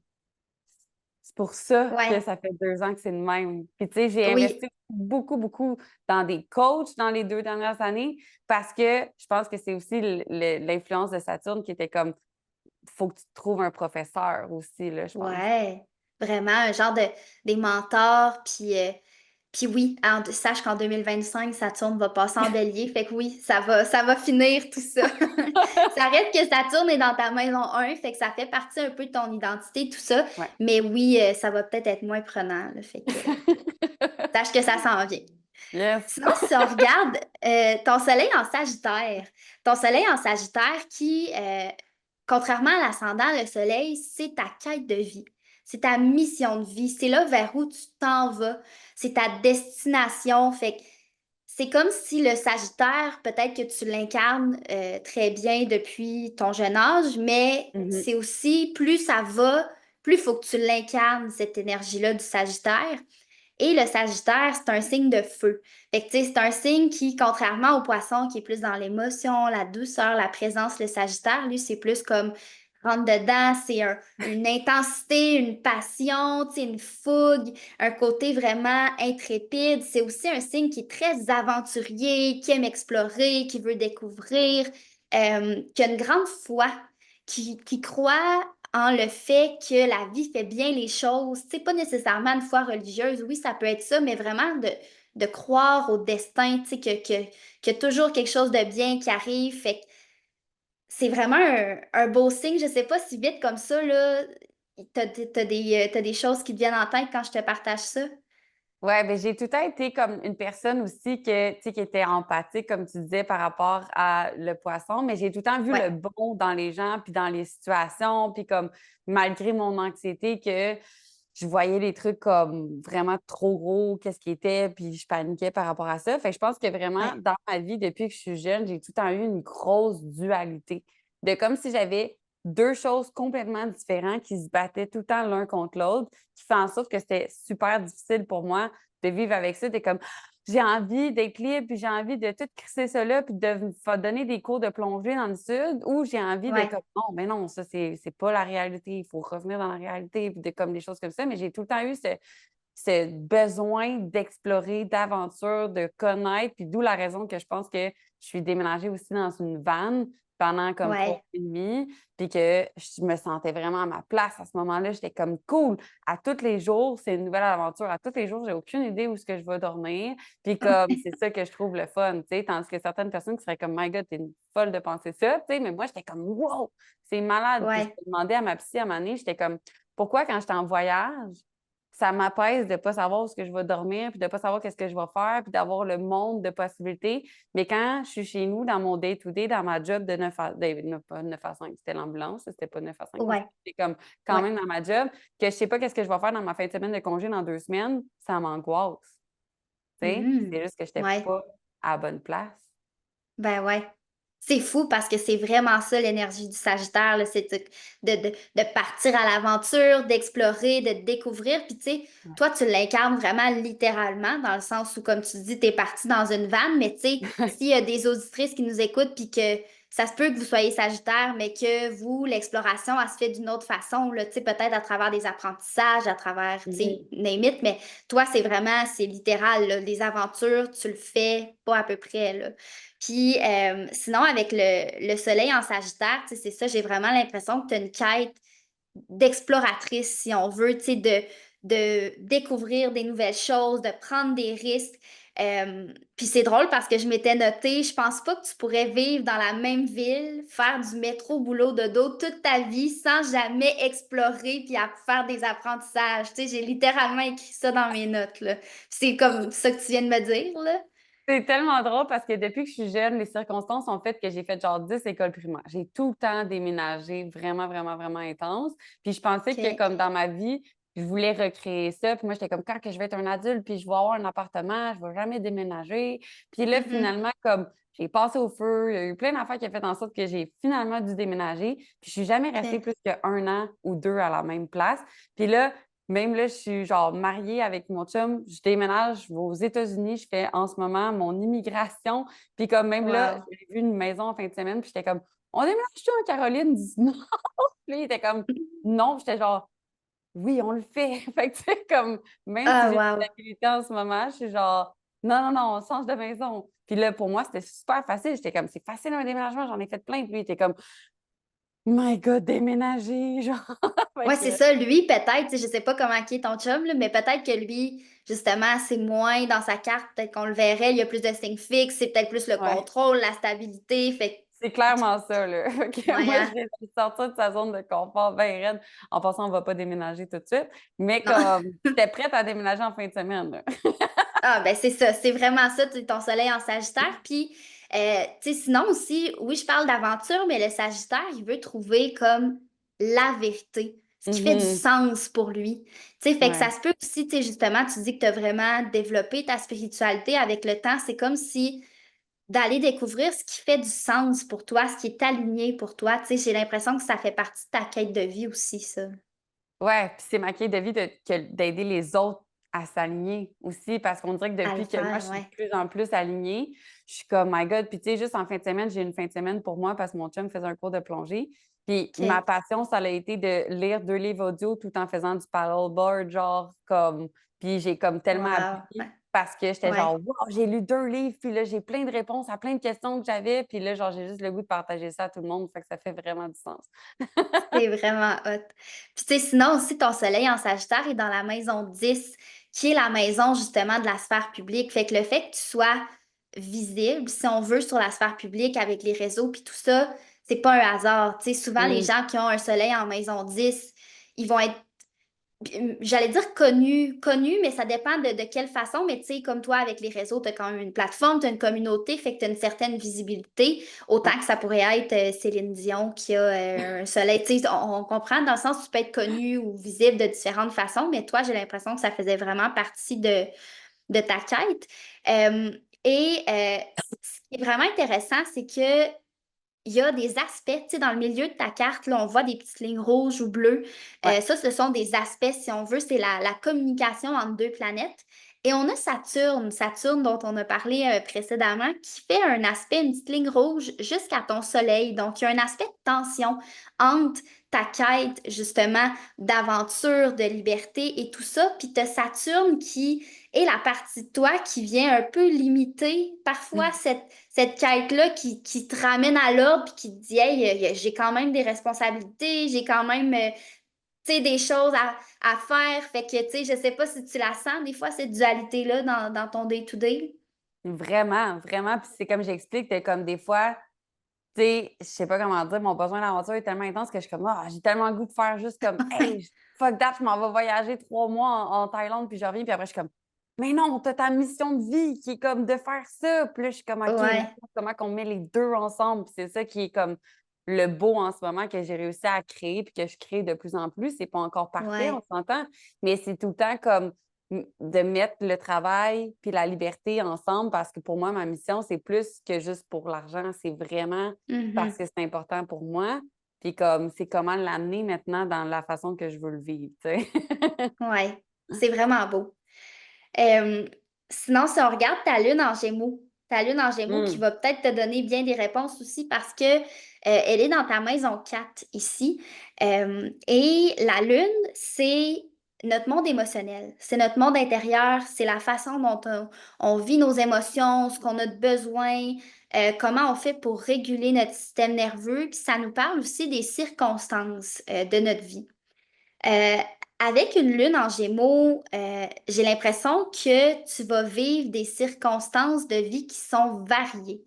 c'est pour ça que ouais, ça fait 2 ans que c'est le même. Puis, tu sais, j'ai oui. investi beaucoup, beaucoup dans des coachs dans les 2 dernières années parce que je pense que c'est aussi l'influence de Saturne qui était comme, faut que tu trouves un professeur aussi, là, je pense. Ouais, vraiment, un genre des mentors, puis oui, sache qu'en 2025, Saturne va passer en bélier, fait que oui, ça va finir tout ça. Ça reste que Saturne est dans ta maison 1, fait que ça fait partie un peu de ton identité, tout ça, Ouais. mais oui, ça va peut-être être moins prenant, là, fait que sache que ça s'en vient. Yes. Sinon, si on regarde ton soleil en Sagittaire qui, contrairement à l'ascendant, le soleil, c'est ta quête de vie, c'est ta mission de vie, c'est là vers où tu t'en vas, c'est ta destination. Fait que c'est comme si le Sagittaire, peut-être que tu l'incarnes très bien depuis ton jeune âge, mais Mhm. c'est aussi plus ça va, plus il faut que tu l'incarnes, cette énergie-là du Sagittaire. Et le Sagittaire, c'est un signe de feu. Fait que, tu sais, c'est un signe qui, contrairement au Poisson, qui est plus dans l'émotion, la douceur, la présence, le Sagittaire, lui, c'est plus comme rentre dedans, c'est une intensité, une passion, tu sais, une fougue, un côté vraiment intrépide. C'est aussi un signe qui est très aventurier, qui aime explorer, qui veut découvrir, qui a une grande foi, qui croit en le fait que la vie fait bien les choses. Tu sais, pas nécessairement une foi religieuse, oui, ça peut être ça, mais vraiment de croire au destin, tu sais, que toujours quelque chose de bien qui arrive. Fait que c'est vraiment un beau signe. Je sais pas si vite comme ça, là, t'as des choses qui te viennent en tête quand je te partage ça? Ouais, ben j'ai tout le temps été comme une personne aussi que, tu sais, qui était empathique, comme tu disais, par rapport à le poisson, mais j'ai tout le temps vu Ouais. le bon dans les gens, puis dans les situations, puis comme malgré mon anxiété, que je voyais les trucs comme vraiment trop gros, qu'est-ce qui était, puis je paniquais par rapport à ça. Fait que je pense que vraiment, Ouais. dans ma vie, depuis que je suis jeune, j'ai tout le temps eu une grosse dualité. De comme si j'avais deux choses complètement différentes qui se battaient tout le temps l'un contre l'autre, qui fait en sorte que c'était super difficile pour moi de vivre avec ça. T'es comme, j'ai envie d'être libre, puis j'ai envie de tout crisser ça là, puis de donner des cours de plongée dans le sud, ou j'ai envie de Ouais. comme, non, mais non, ça, c'est pas la réalité, il faut revenir dans la réalité, puis de comme des choses comme ça. Mais j'ai tout le temps eu ce besoin d'explorer, d'aventure, de connaître, puis d'où la raison que je pense que je suis déménagée aussi dans une van pendant comme trois mois Ouais. et demi, puis que je me sentais vraiment à ma place à ce moment-là. J'étais comme cool. À tous les jours, c'est une nouvelle aventure. À tous les jours, j'ai aucune idée où est-ce que je vais dormir. Puis comme c'est ça que je trouve le fun, tu sais, tandis que certaines personnes qui seraient comme My God, t'es une folle de penser ça, tu sais, mais moi, j'étais comme wow, c'est malade. Puis je Ouais. demandais à ma psy à un moment donné, j'étais comme pourquoi quand j'étais en voyage, ça m'apaise de ne pas savoir où est-ce que je vais dormir, puis de ne pas savoir qu'est-ce que je vais faire, puis d'avoir le monde de possibilités. Mais quand je suis chez nous, dans mon day-to-day, dans ma job de 9 à, pas 9 à 5, c'était l'ambulance, c'était pas 9 à 5, mais Ouais. c'était comme quand Ouais. même dans ma job, que je sais pas qu'est-ce que je vais faire dans ma fin de semaine de congé dans 2 semaines, ça m'angoisse. Tu sais, Mhm. c'est juste que je n'étais Ouais. pas à la bonne place. Ben ouais. C'est fou parce que c'est vraiment ça l'énergie du Sagittaire, là, c'est de partir à l'aventure, d'explorer, de découvrir. Puis tu sais, Ouais. toi, tu l'incarnes vraiment littéralement, dans le sens où, comme tu dis, t'es parti dans une vanne, mais tu sais, s'il y a des auditrices qui nous écoutent, puis que ça se peut que vous soyez Sagittaire, mais que vous, l'exploration, elle se fait d'une autre façon, là, tu sais, peut-être à travers des apprentissages, à travers, tu sais, Mhm. name it, mais toi, c'est vraiment, c'est littéral, là, les aventures, tu le fais pas à peu près, là. Puis sinon, avec le soleil en Sagittaire, tu sais, c'est ça, j'ai vraiment l'impression que tu as une quête d'exploratrice, si on veut, tu sais, de découvrir des nouvelles choses, de prendre des risques. Puis c'est drôle parce que je m'étais notée, je pense pas que tu pourrais vivre dans la même ville, faire du métro boulot dodo toute ta vie sans jamais explorer puis faire des apprentissages. Tu sais, j'ai littéralement écrit ça dans mes notes, là. C'est comme ça que tu viens de me dire, là. C'est tellement drôle parce que depuis que je suis jeune, les circonstances ont fait que j'ai fait genre 10 écoles primaires. J'ai tout le temps déménagé vraiment, vraiment, vraiment intense. Puis je pensais que OK. comme dans ma vie, je voulais recréer ça. Puis moi, j'étais comme quand que je vais être un adulte, puis je vais avoir un appartement, je vais jamais déménager. Puis là, Mhm. finalement, comme j'ai passé au feu, il y a eu plein d'affaires qui ont fait en sorte que j'ai finalement dû déménager. Puis je suis jamais restée OK. plus qu'un an ou deux à la même place. Puis là, même là, je suis genre mariée avec mon chum, je déménage, je vais aux États-Unis, je fais en ce moment mon immigration. Puis comme même là, Wow. j'ai vu une maison en fin de semaine, puis j'étais comme, on déménage-tu en Caroline? Il dit non. Puis il était comme, non. Puis j'étais genre, oui, on le fait. Fait que tu sais, comme, même si Ah, j'ai une wow. stabilité en ce moment, je suis genre, non, non, non, on change de maison. Puis là, pour moi, c'était super facile. J'étais comme, c'est facile un déménagement, j'en ai fait plein. Puis lui, il était comme, my God, déménager, genre. Fait Ouais, c'est que, ça. Lui, peut-être, tu sais, je sais pas comment qui est ton chum, là, mais peut-être que lui, justement, c'est moins dans sa carte. Peut-être qu'on le verrait. Il y a plus de signes fixes. C'est peut-être plus le ouais. contrôle, la stabilité. Fait C'est que, clairement ça, là. Fait que ouais, moi, je hein? viens de sortir de sa zone de confort bien raide. En passant, on ne va pas déménager tout de suite. Mais Non. comme, j'étais prête à déménager en fin de semaine, là. Ah, ben c'est ça, c'est vraiment ça, ton soleil en Sagittaire. Puis, tu sais, sinon aussi, oui, je parle d'aventure, mais le Sagittaire, il veut trouver comme la vérité, ce qui fait du Mhm. sens pour lui. Tu sais, fait que ça Ouais. se peut aussi, tu sais, justement, tu dis que tu as vraiment développé ta spiritualité avec le temps. C'est comme si d'aller découvrir ce qui fait du sens pour toi, ce qui est aligné pour toi. Tu sais, j'ai l'impression que ça fait partie de ta quête de vie aussi, ça. Ouais, puis c'est ma quête de vie d'aider les autres à s'aligner aussi, parce qu'on dirait que À le depuis que moi, je faire, suis de ouais. plus en plus alignée, je suis comme, my God. Puis tu sais, juste en fin de semaine, j'ai une fin de semaine pour moi parce que mon chum faisait un cours de plongée. Puis ma OK. passion, ça a été de lire 2 livres audio tout en faisant du paddleboard, genre comme. Puis j'ai comme tellement Wow. appris Ouais. parce que j'étais Ouais. genre, wow, j'ai lu 2 livres, puis là, j'ai plein de réponses à plein de questions que j'avais, puis là, genre, j'ai juste le goût de partager ça à tout le monde, fait que ça fait vraiment du sens. C'est vraiment hot. Puis tu sais, sinon aussi, ton soleil en Sagittaire est dans la maison 10, qui est la maison justement de la sphère publique. Fait que le fait que tu sois visible, si on veut, sur la sphère publique avec les réseaux puis tout ça, c'est pas un hasard. Tu sais, souvent, les Mm. gens qui ont un soleil en maison 10, ils vont être j'allais dire connu, mais ça dépend de quelle façon. Mais tu sais, comme toi, avec les réseaux, tu as quand même une plateforme, tu as une communauté, fait que tu as une certaine visibilité. Ouais. Autant que ça pourrait être Céline Dion qui a un soleil. Tu sais, on comprend dans le sens où tu peux être connu ou visible de différentes façons, mais toi, j'ai l'impression que ça faisait vraiment partie de ta quête. Euh, ce qui est vraiment intéressant, c'est que il y a des aspects, tu sais, dans le milieu de ta carte, là, on voit des petites lignes rouges ou bleues. Ouais. Ça, ce sont des aspects, si on veut, c'est la communication entre deux planètes. Et on a Saturne dont on a parlé précédemment, qui fait un aspect, une petite ligne rouge jusqu'à ton soleil. Donc, il y a un aspect de tension entre ta quête, justement, d'aventure, de liberté et tout ça. Puis tu as Saturne qui est la partie de toi qui vient un peu limiter parfois cette quête-là qui te ramène à l'ordre puis qui te dit, hey, j'ai quand même des responsabilités, j'ai quand même, tu sais, des choses à faire. Fait que, tu sais, je sais pas si tu la sens, des fois, cette dualité-là dans ton day-to-day. Vraiment, vraiment. Puis c'est comme j'explique, t'es comme des fois, tu sais, je sais pas comment dire, mon besoin d'aventure est tellement intense que je suis comme, ah, j'ai tellement le goût de faire juste comme, hey, fuck that, je m'en vais voyager 3 mois en Thaïlande, puis je reviens, puis après, je suis comme, mais non, t'as ta mission de vie qui est comme de faire ça. Puis là, je suis comme, OK, Ouais, maintenant, comment qu'on met les deux ensemble? Puis c'est ça qui est comme le beau en ce moment que j'ai réussi à créer, puis que je crée de plus en plus. C'est pas encore parfait, on ouais. s'entend, mais c'est tout le temps comme de mettre le travail puis la liberté ensemble parce que pour moi, ma mission, c'est plus que juste pour l'argent. C'est vraiment parce Mhm. que c'est important pour moi. Puis comme c'est comment l'amener maintenant dans la façon que je veux le vivre, tu sais. Ouais. C'est vraiment beau. Euh, Sinon, si on regarde ta lune en Gémeaux qui Mm. va peut-être te donner bien des réponses aussi parce que elle est dans ta maison 4 ici. Et la lune, c'est notre monde émotionnel, c'est notre monde intérieur, c'est la façon dont on vit nos émotions, ce qu'on a de besoin, comment on fait pour réguler notre système nerveux. Puis ça nous parle aussi des circonstances de notre vie. Euh, Avec une lune en Gémeaux, j'ai l'impression que tu vas vivre des circonstances de vie qui sont variées.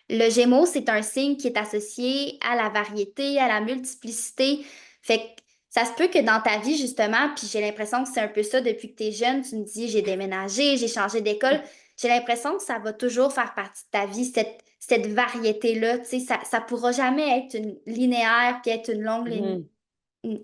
Le Gémeaux, c'est un signe qui est associé à la variété, à la multiplicité. Fait que ça se peut que dans ta vie, justement, puis j'ai l'impression que c'est un peu ça depuis que tu es jeune, tu me dis j'ai déménagé, j'ai changé d'école. J'ai l'impression que ça va toujours faire partie de ta vie, cette variété-là. Tu sais, ça pourra jamais être une linéaire puis être une longue ligne Mhm.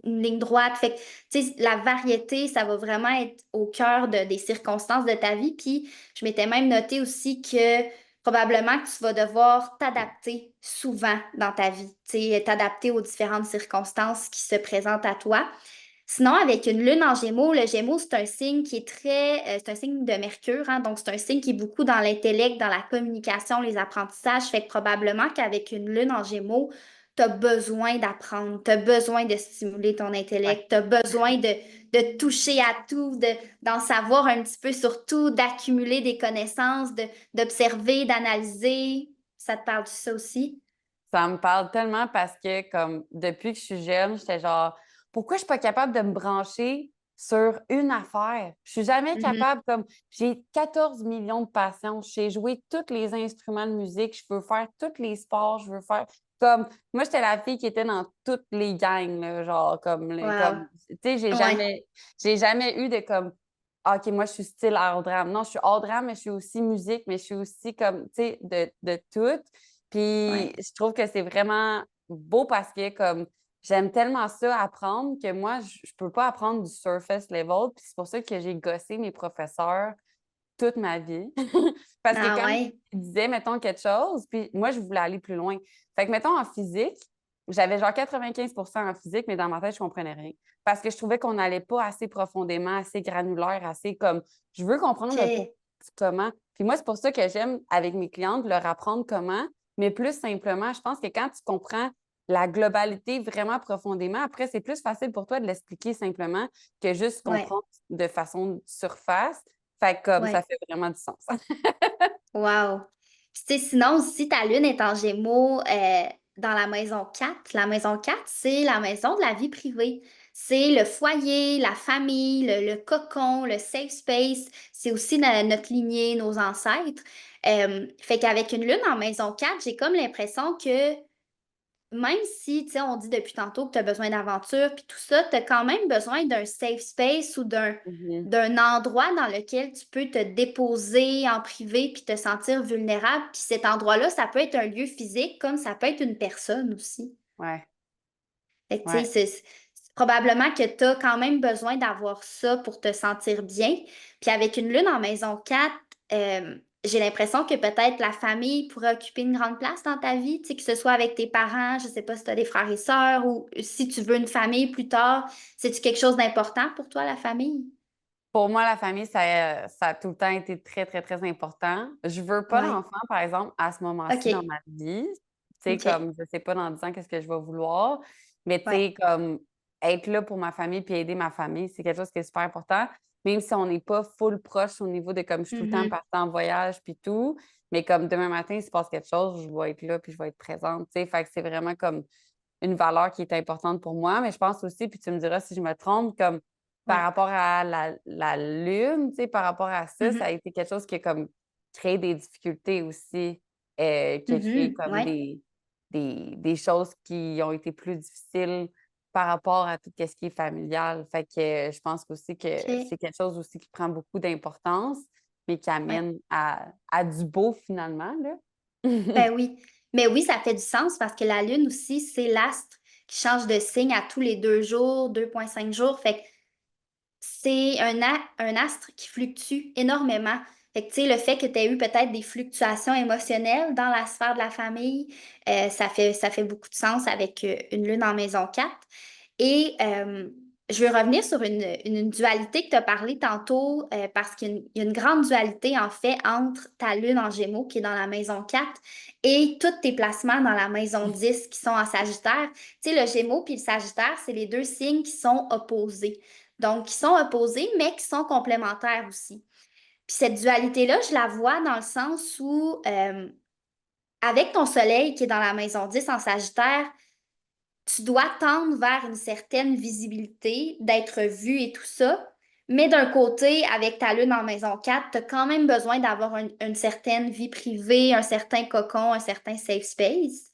une ligne droite. Fait que, tu sais, la variété, ça va vraiment être au cœur des circonstances de ta vie. Puis, je m'étais même noté aussi que probablement que tu vas devoir t'adapter souvent dans ta vie, tu sais, t'adapter aux différentes circonstances qui se présentent à toi. Sinon, avec une lune en Gémeaux, le Gémeaux, c'est un signe qui est c'est un signe de Mercure, hein, donc c'est un signe qui est beaucoup dans l'intellect, dans la communication, les apprentissages. Fait que probablement qu'avec une lune en Gémeaux, tu as besoin d'apprendre, tu as besoin de stimuler ton Ouais. intellect, tu as besoin de toucher à tout, d'en savoir un petit peu sur tout, d'accumuler des connaissances, d'observer, d'analyser. Ça te parle de ça aussi? Ça me parle tellement parce que, comme, depuis que je suis jeune, j'étais genre, pourquoi je suis pas capable de me brancher sur une affaire? Je suis jamais Mhm. capable, comme, j'ai 14 millions de passions, je sais jouer tous les instruments de musique, je veux faire tous les sports, je veux faire, comme, moi, j'étais la fille qui était dans toutes les gangs, là, genre, comme, Wow. comme, tu sais, Ouais. j'ai jamais eu de, comme, ah, OK, moi, je suis style art drame. Non, je suis art drame, mais je suis aussi musique, mais je suis aussi, comme, tu sais, de tout. Puis Ouais. je trouve que c'est vraiment beau parce que comme j'aime tellement ça apprendre que moi, je peux pas apprendre du surface level. Puis c'est pour ça que j'ai gossé mes professeurs toute ma vie. Parce que Ah quand ouais. ils disaient, mettons, quelque chose, puis moi, je voulais aller plus loin. Fait que, mettons, en physique, j'avais genre 95 en physique, mais dans ma tête, je comprenais rien. Parce que je trouvais qu'on n'allait pas assez profondément, assez granulaire, assez comme, je veux comprendre le pourquoi, OK. du comment. Puis moi, c'est pour ça que j'aime, avec mes clientes, leur apprendre comment, mais plus simplement, je pense que quand tu comprends la globalité vraiment profondément, après, c'est plus facile pour toi de l'expliquer simplement que juste Ouais. comprendre de façon surface. Fait que comme ça Ouais. fait vraiment du sens. Wow. Puis, tu sais, sinon, si ta lune est en Gémeaux dans la maison 4 c'est la maison de la vie privée. C'est le foyer, la famille, le cocon, le safe space. C'est aussi notre lignée, nos ancêtres. Fait qu'avec une lune en maison 4 j'ai comme l'impression que même si, tu sais, on dit depuis tantôt que tu as besoin d'aventure puis tout ça, tu as quand même besoin d'un safe space ou Mhm. d'un endroit dans lequel tu peux te déposer en privé puis te sentir vulnérable. Puis cet endroit-là, ça peut être un lieu physique comme ça peut être une personne aussi. Ouais, Fait que, tu sais, ouais. probablement que tu as quand même besoin d'avoir ça pour te sentir bien. Puis avec une lune en maison 4, j'ai l'impression que peut-être la famille pourrait occuper une grande place dans ta vie, tu sais, que ce soit avec tes parents, je sais pas si tu as des frères et sœurs ou si tu veux une famille plus tard, c'est-tu quelque chose d'important pour toi, la famille? Pour moi, la famille, ça a tout le temps été très, très, très important. Je veux pas Ouais. d'enfant, par exemple, à ce moment-ci dans OK. ma vie. Tu sais, OK. comme, je sais pas dans 10 ans qu'est-ce que je vais vouloir, mais tu Ouais. sais, comme, être là pour ma famille puis aider ma famille, c'est quelque chose qui est super important. Même si on n'est pas full proche au niveau de comme je suis tout le temps Mhm. partie en voyage puis tout, mais comme demain matin, il se passe quelque chose, je vais être là puis je vais être présente. Tu sais, fait que c'est vraiment comme une valeur qui est importante pour moi. Mais je pense aussi, puis tu me diras si je me trompe, comme par Ouais. rapport à la lune, tu sais, par rapport à ça, ça a Mhm. été quelque chose qui a comme créé des difficultés aussi, qui a créé Mhm. comme Ouais. des choses qui ont été plus difficiles par rapport à tout ce qui est familial. Fait que je pense aussi que OK. c'est quelque chose aussi qui prend beaucoup d'importance, mais qui Ouais. amène à du beau finalement, là. Ben oui. Mais oui, ça fait du sens parce que la Lune aussi, c'est l'astre qui change de signe à tous les 2 jours, 2,5 jours. Fait que c'est un astre qui fluctue énormément. Fait que, tu sais, le fait que tu aies eu peut-être des fluctuations émotionnelles dans la sphère de la famille, ça fait beaucoup de sens avec une lune en maison 4. Et je veux revenir sur une dualité que tu as parlé tantôt, parce qu'il y a une grande dualité, en fait, entre ta lune en Gémeaux, qui est dans la maison 4, et tous tes placements dans la maison 10 qui sont en Sagittaire. Tu sais, le Gémeaux puis le Sagittaire, c'est les deux signes qui sont opposés. Donc, qui sont opposés, mais qui sont complémentaires aussi. Puis cette dualité-là, je la vois dans le sens où, avec ton soleil qui est dans la maison 10 en Sagittaire, tu dois tendre vers une certaine visibilité, d'être vu et tout ça. Mais d'un côté, avec ta lune en maison 4, tu as quand même besoin d'avoir une certaine vie privée, un certain cocon, un certain safe space.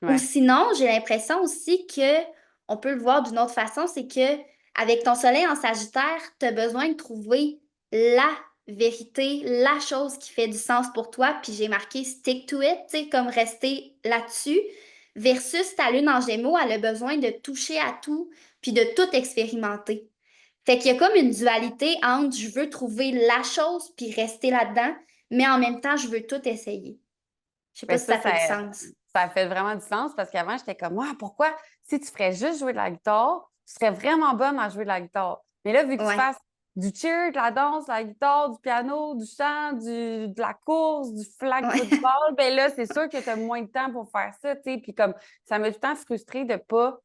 Ou Ouais. sinon, j'ai l'impression aussi que, on peut le voir d'une autre façon, c'est que avec ton soleil en Sagittaire, tu as besoin de trouver la vérité, la chose qui fait du sens pour toi. Puis j'ai marqué stick to it, tu sais, comme rester là-dessus. Versus ta lune en Gémeaux, elle a besoin de toucher à tout puis de tout expérimenter. Fait qu'il y a comme une dualité entre je veux trouver la chose puis rester là-dedans, mais en même temps, je veux tout essayer. Je sais pas Ben si ça, ça fait ça, du sens. ça fait vraiment du sens parce qu'avant, j'étais comme, ah, pourquoi, si tu ferais juste jouer de la guitare, tu serais vraiment bonne à jouer de la guitare. Mais là, vu que tu Ouais, fasses du cheer, de la danse, de la guitare, du piano, du chant, de la course, du flag ouais. football, ben là, c'est sûr que tu as moins de temps pour faire ça, tu sais. Puis comme, ça m'a tout le temps frustrée de pas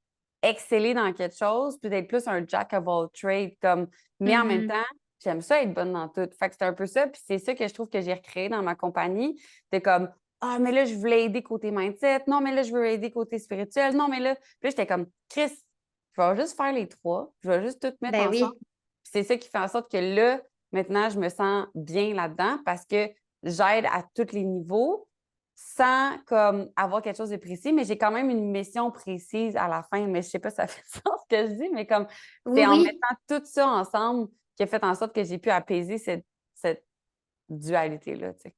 exceller dans quelque chose, puis d'être plus un jack of all trades, comme, mais en même Mhm. temps, j'aime ça être bonne dans tout. Fait que c'est un peu ça, puis c'est ça que je trouve que j'ai recréé dans ma compagnie. C'est comme, ah, mais là, je voulais aider côté mindset. Non, mais là, je veux aider côté spirituel. Non, mais là, puis là, j'étais comme, Chris, je vais juste faire les trois. Je vais juste tout mettre Ben ensemble. oui. Puis c'est ça qui fait en sorte que là, maintenant, je me sens bien là-dedans parce que j'aide à tous les niveaux sans comme avoir quelque chose de précis, mais j'ai quand même une mission précise à la fin. Mais je sais pas si ça fait sens ce que je dis, mais comme Oui, c'est en oui. mettant tout ça ensemble qui a fait en sorte que j'ai pu apaiser cette dualité-là, tu sais.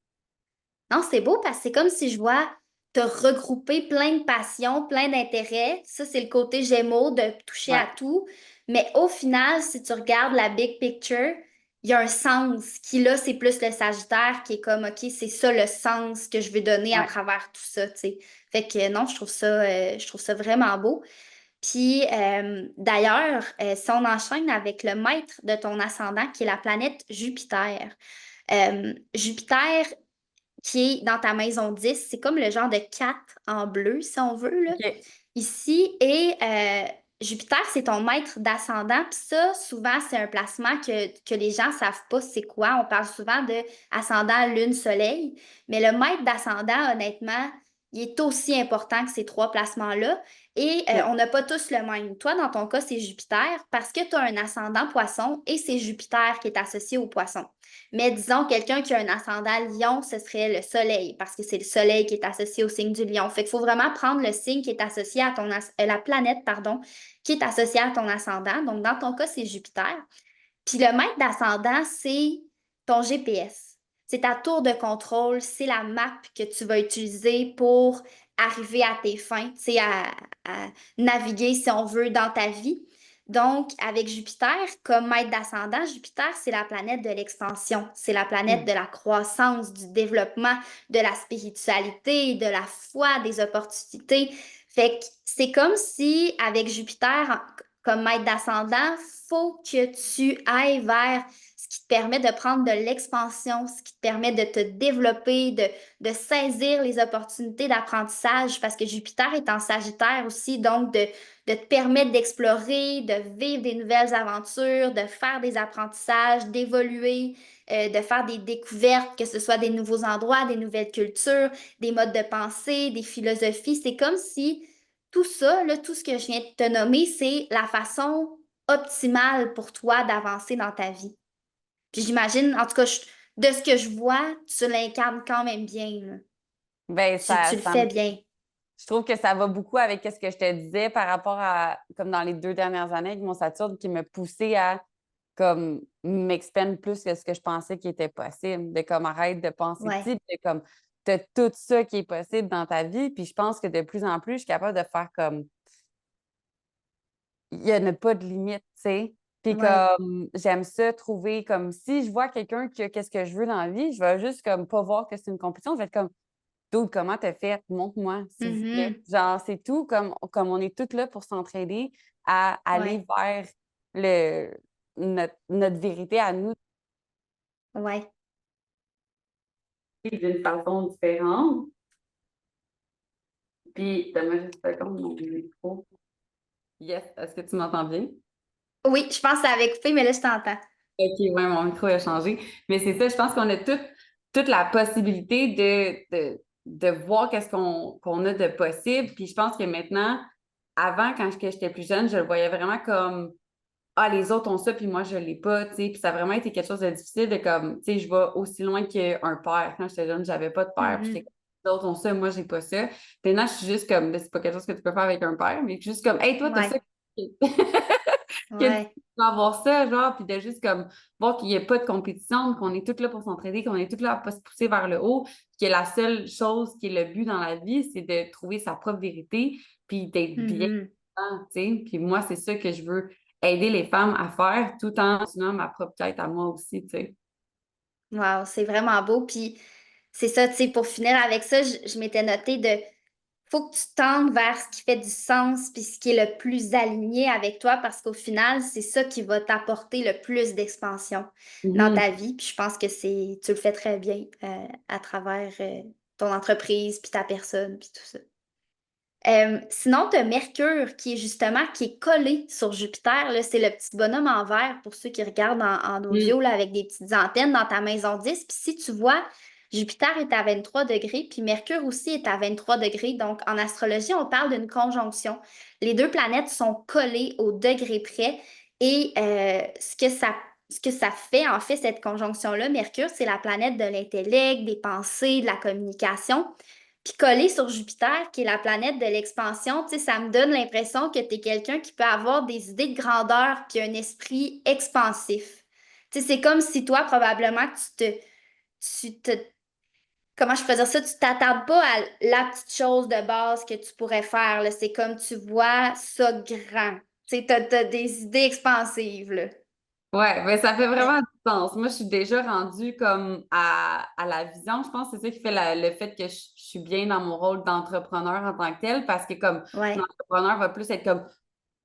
Non, c'est beau parce que c'est comme si je vois te regrouper plein de passions, plein d'intérêts. Ça, c'est le côté Gémeaux de toucher Ouais, à tout. Mais au final, si tu regardes la big picture, il y a un sens qui, là, c'est plus le Sagittaire qui est comme, OK, c'est ça le sens que je veux donner à ouais. travers tout ça, tu sais. Fait que non, je trouve ça vraiment beau. Puis d'ailleurs, si on enchaîne avec le maître de ton ascendant, qui est la planète Jupiter. Jupiter, qui est dans ta maison 10, c'est comme le genre de 4 en bleu, si on veut, là, OK. ici. Et Jupiter, c'est ton maître d'ascendant, puis ça, souvent, c'est un placement que les gens savent pas c'est quoi. On parle souvent de ascendant, lune, soleil, mais le maître d'ascendant, honnêtement, il est aussi important que ces trois placements-là. Et Ok. on n'a pas tous le même. Toi, dans ton cas, c'est Jupiter parce que tu as un ascendant poisson et c'est Jupiter qui est associé au poisson. Mais disons, quelqu'un qui a un ascendant lion, ce serait le soleil, parce que c'est le soleil qui est associé au signe du lion. Fait qu'il faut vraiment prendre le signe qui est associé à la planète, pardon, qui est associé à ton ascendant. Donc, dans ton cas, c'est Jupiter. Puis le maître d'ascendant, c'est ton GPS. C'est ta tour de contrôle, c'est la map que tu vas utiliser pour arriver à tes fins, tu sais, à naviguer, si on veut, dans ta vie. Donc, avec Jupiter, comme maître d'ascendant, Jupiter, c'est la planète de l'expansion, c'est la planète Mm. de la croissance, du développement, de la spiritualité, de la foi, des opportunités. Fait que c'est comme si, avec Jupiter comme maître d'ascendant, faut que tu ailles vers ce qui te permet de prendre de l'expansion, ce qui te permet de te développer, de saisir les opportunités d'apprentissage, parce que Jupiter est en Sagittaire aussi, donc de te permettre d'explorer, de vivre des nouvelles aventures, de faire des apprentissages, d'évoluer, de faire des découvertes, que ce soit des nouveaux endroits, des nouvelles cultures, des modes de pensée, des philosophies. C'est comme si tout ça, là, tout ce que je viens de te nommer, c'est la façon optimale pour toi d'avancer dans ta vie. Puis j'imagine, en tout cas, de ce que je vois, tu l'incarnes quand même bien, là. Ben, Tu le fais bien. je trouve que ça va beaucoup avec ce que je te disais par rapport à, comme dans les 2 dernières années avec mon Saturne, qui me poussait à comme m'expandre plus que ce que je pensais qui était possible, de comme arrête de penser Ouais. petit, de comme t'as tout ça qui est possible dans ta vie, puis je pense que de plus en plus, je suis capable de faire comme il n'y en a pas de limite, tu sais. Puis Ouais. comme j'aime ça, trouver comme si je vois quelqu'un qui a qu'est-ce que je veux dans la vie, je vais juste comme pas voir que c'est une compétition, je vais être comme Dude, comment t'as fait? Montre-moi, s'il vous plaît. Mhm. Genre, c'est tout, comme on est toutes là pour s'entraider à aller Ouais. vers notre vérité à nous Ouais. d'une façon différente. Puis, donne-moi juste une seconde, mon micro. Yes, est-ce que tu m'entends bien? Oui, je pense que ça avait coupé, mais là, je t'entends. OK, ouais, mon micro a changé. Mais c'est ça, je pense qu'on a toute la possibilité de voir qu'est-ce qu'on a de possible. Puis je pense que maintenant, avant, que j'étais plus jeune, je le voyais vraiment comme Ah, les autres ont ça, puis moi, je l'ai pas, tu sais. Puis ça a vraiment été quelque chose de difficile de comme, tu sais, je vais aussi loin qu'un père. Quand j'étais jeune, j'avais pas de père, puis j'étais Mhm. comme, les autres ont ça, moi, j'ai pas ça. Puis maintenant, je suis juste comme, ben, c'est pas quelque chose que tu peux faire avec un père, mais juste comme, hey, toi, t'as ça. Ouais. Que tu Ouais. peux avoir ça, genre, puis de juste comme voir qu'il n'y a pas de compétition, qu'on est toutes là pour s'entraider, qu'on est toutes là pour se pousser vers le haut, puis que la seule chose qui est le but dans la vie, c'est de trouver sa propre vérité, puis d'être bien, Mhm. tu sais. Puis moi, c'est ça que je veux aider les femmes à faire, tout en continuant ma propre quête à moi aussi, tu sais. Wow, c'est vraiment beau. Puis c'est ça, tu sais, pour finir avec ça, je m'étais noté de faut que tu tendes vers ce qui fait du sens puis ce qui est le plus aligné avec toi parce qu'au final, c'est ça qui va t'apporter le plus d'expansion dans Mhm. ta vie. Puis je pense que tu le fais très bien à travers ton entreprise puis ta personne puis tout ça. Sinon, tu as Mercure qui est collé sur Jupiter. Là, c'est le petit bonhomme en vert pour ceux qui regardent en Mhm. audio là, avec des petites antennes dans ta maison 10. Puis si tu vois, Jupiter est à 23 degrés, puis Mercure aussi est à 23 degrés. Donc, en astrologie, on parle d'une conjonction. Les deux planètes sont collées au degré près. Et ce que ça fait, en fait, cette conjonction-là, Mercure, c'est la planète de l'intellect, des pensées, de la communication. Puis collé sur Jupiter, qui est la planète de l'expansion, tu sais, ça me donne l'impression que tu es quelqu'un qui peut avoir des idées de grandeur puis un esprit expansif. Tu sais, c'est comme si toi, probablement, tu te, comment je pourrais dire ça, tu t'attardes pas à la petite chose de base que tu pourrais faire, là. C'est comme tu vois ça grand. Tu sais, t'as des idées expansives, là. Ouais, ben ça fait vraiment du sens. Moi, je suis déjà rendue comme à la vision. Je pense que c'est ça qui fait le fait que je suis bien dans mon rôle d'entrepreneur en tant que tel, parce que comme Ouais, l'entrepreneur va plus être comme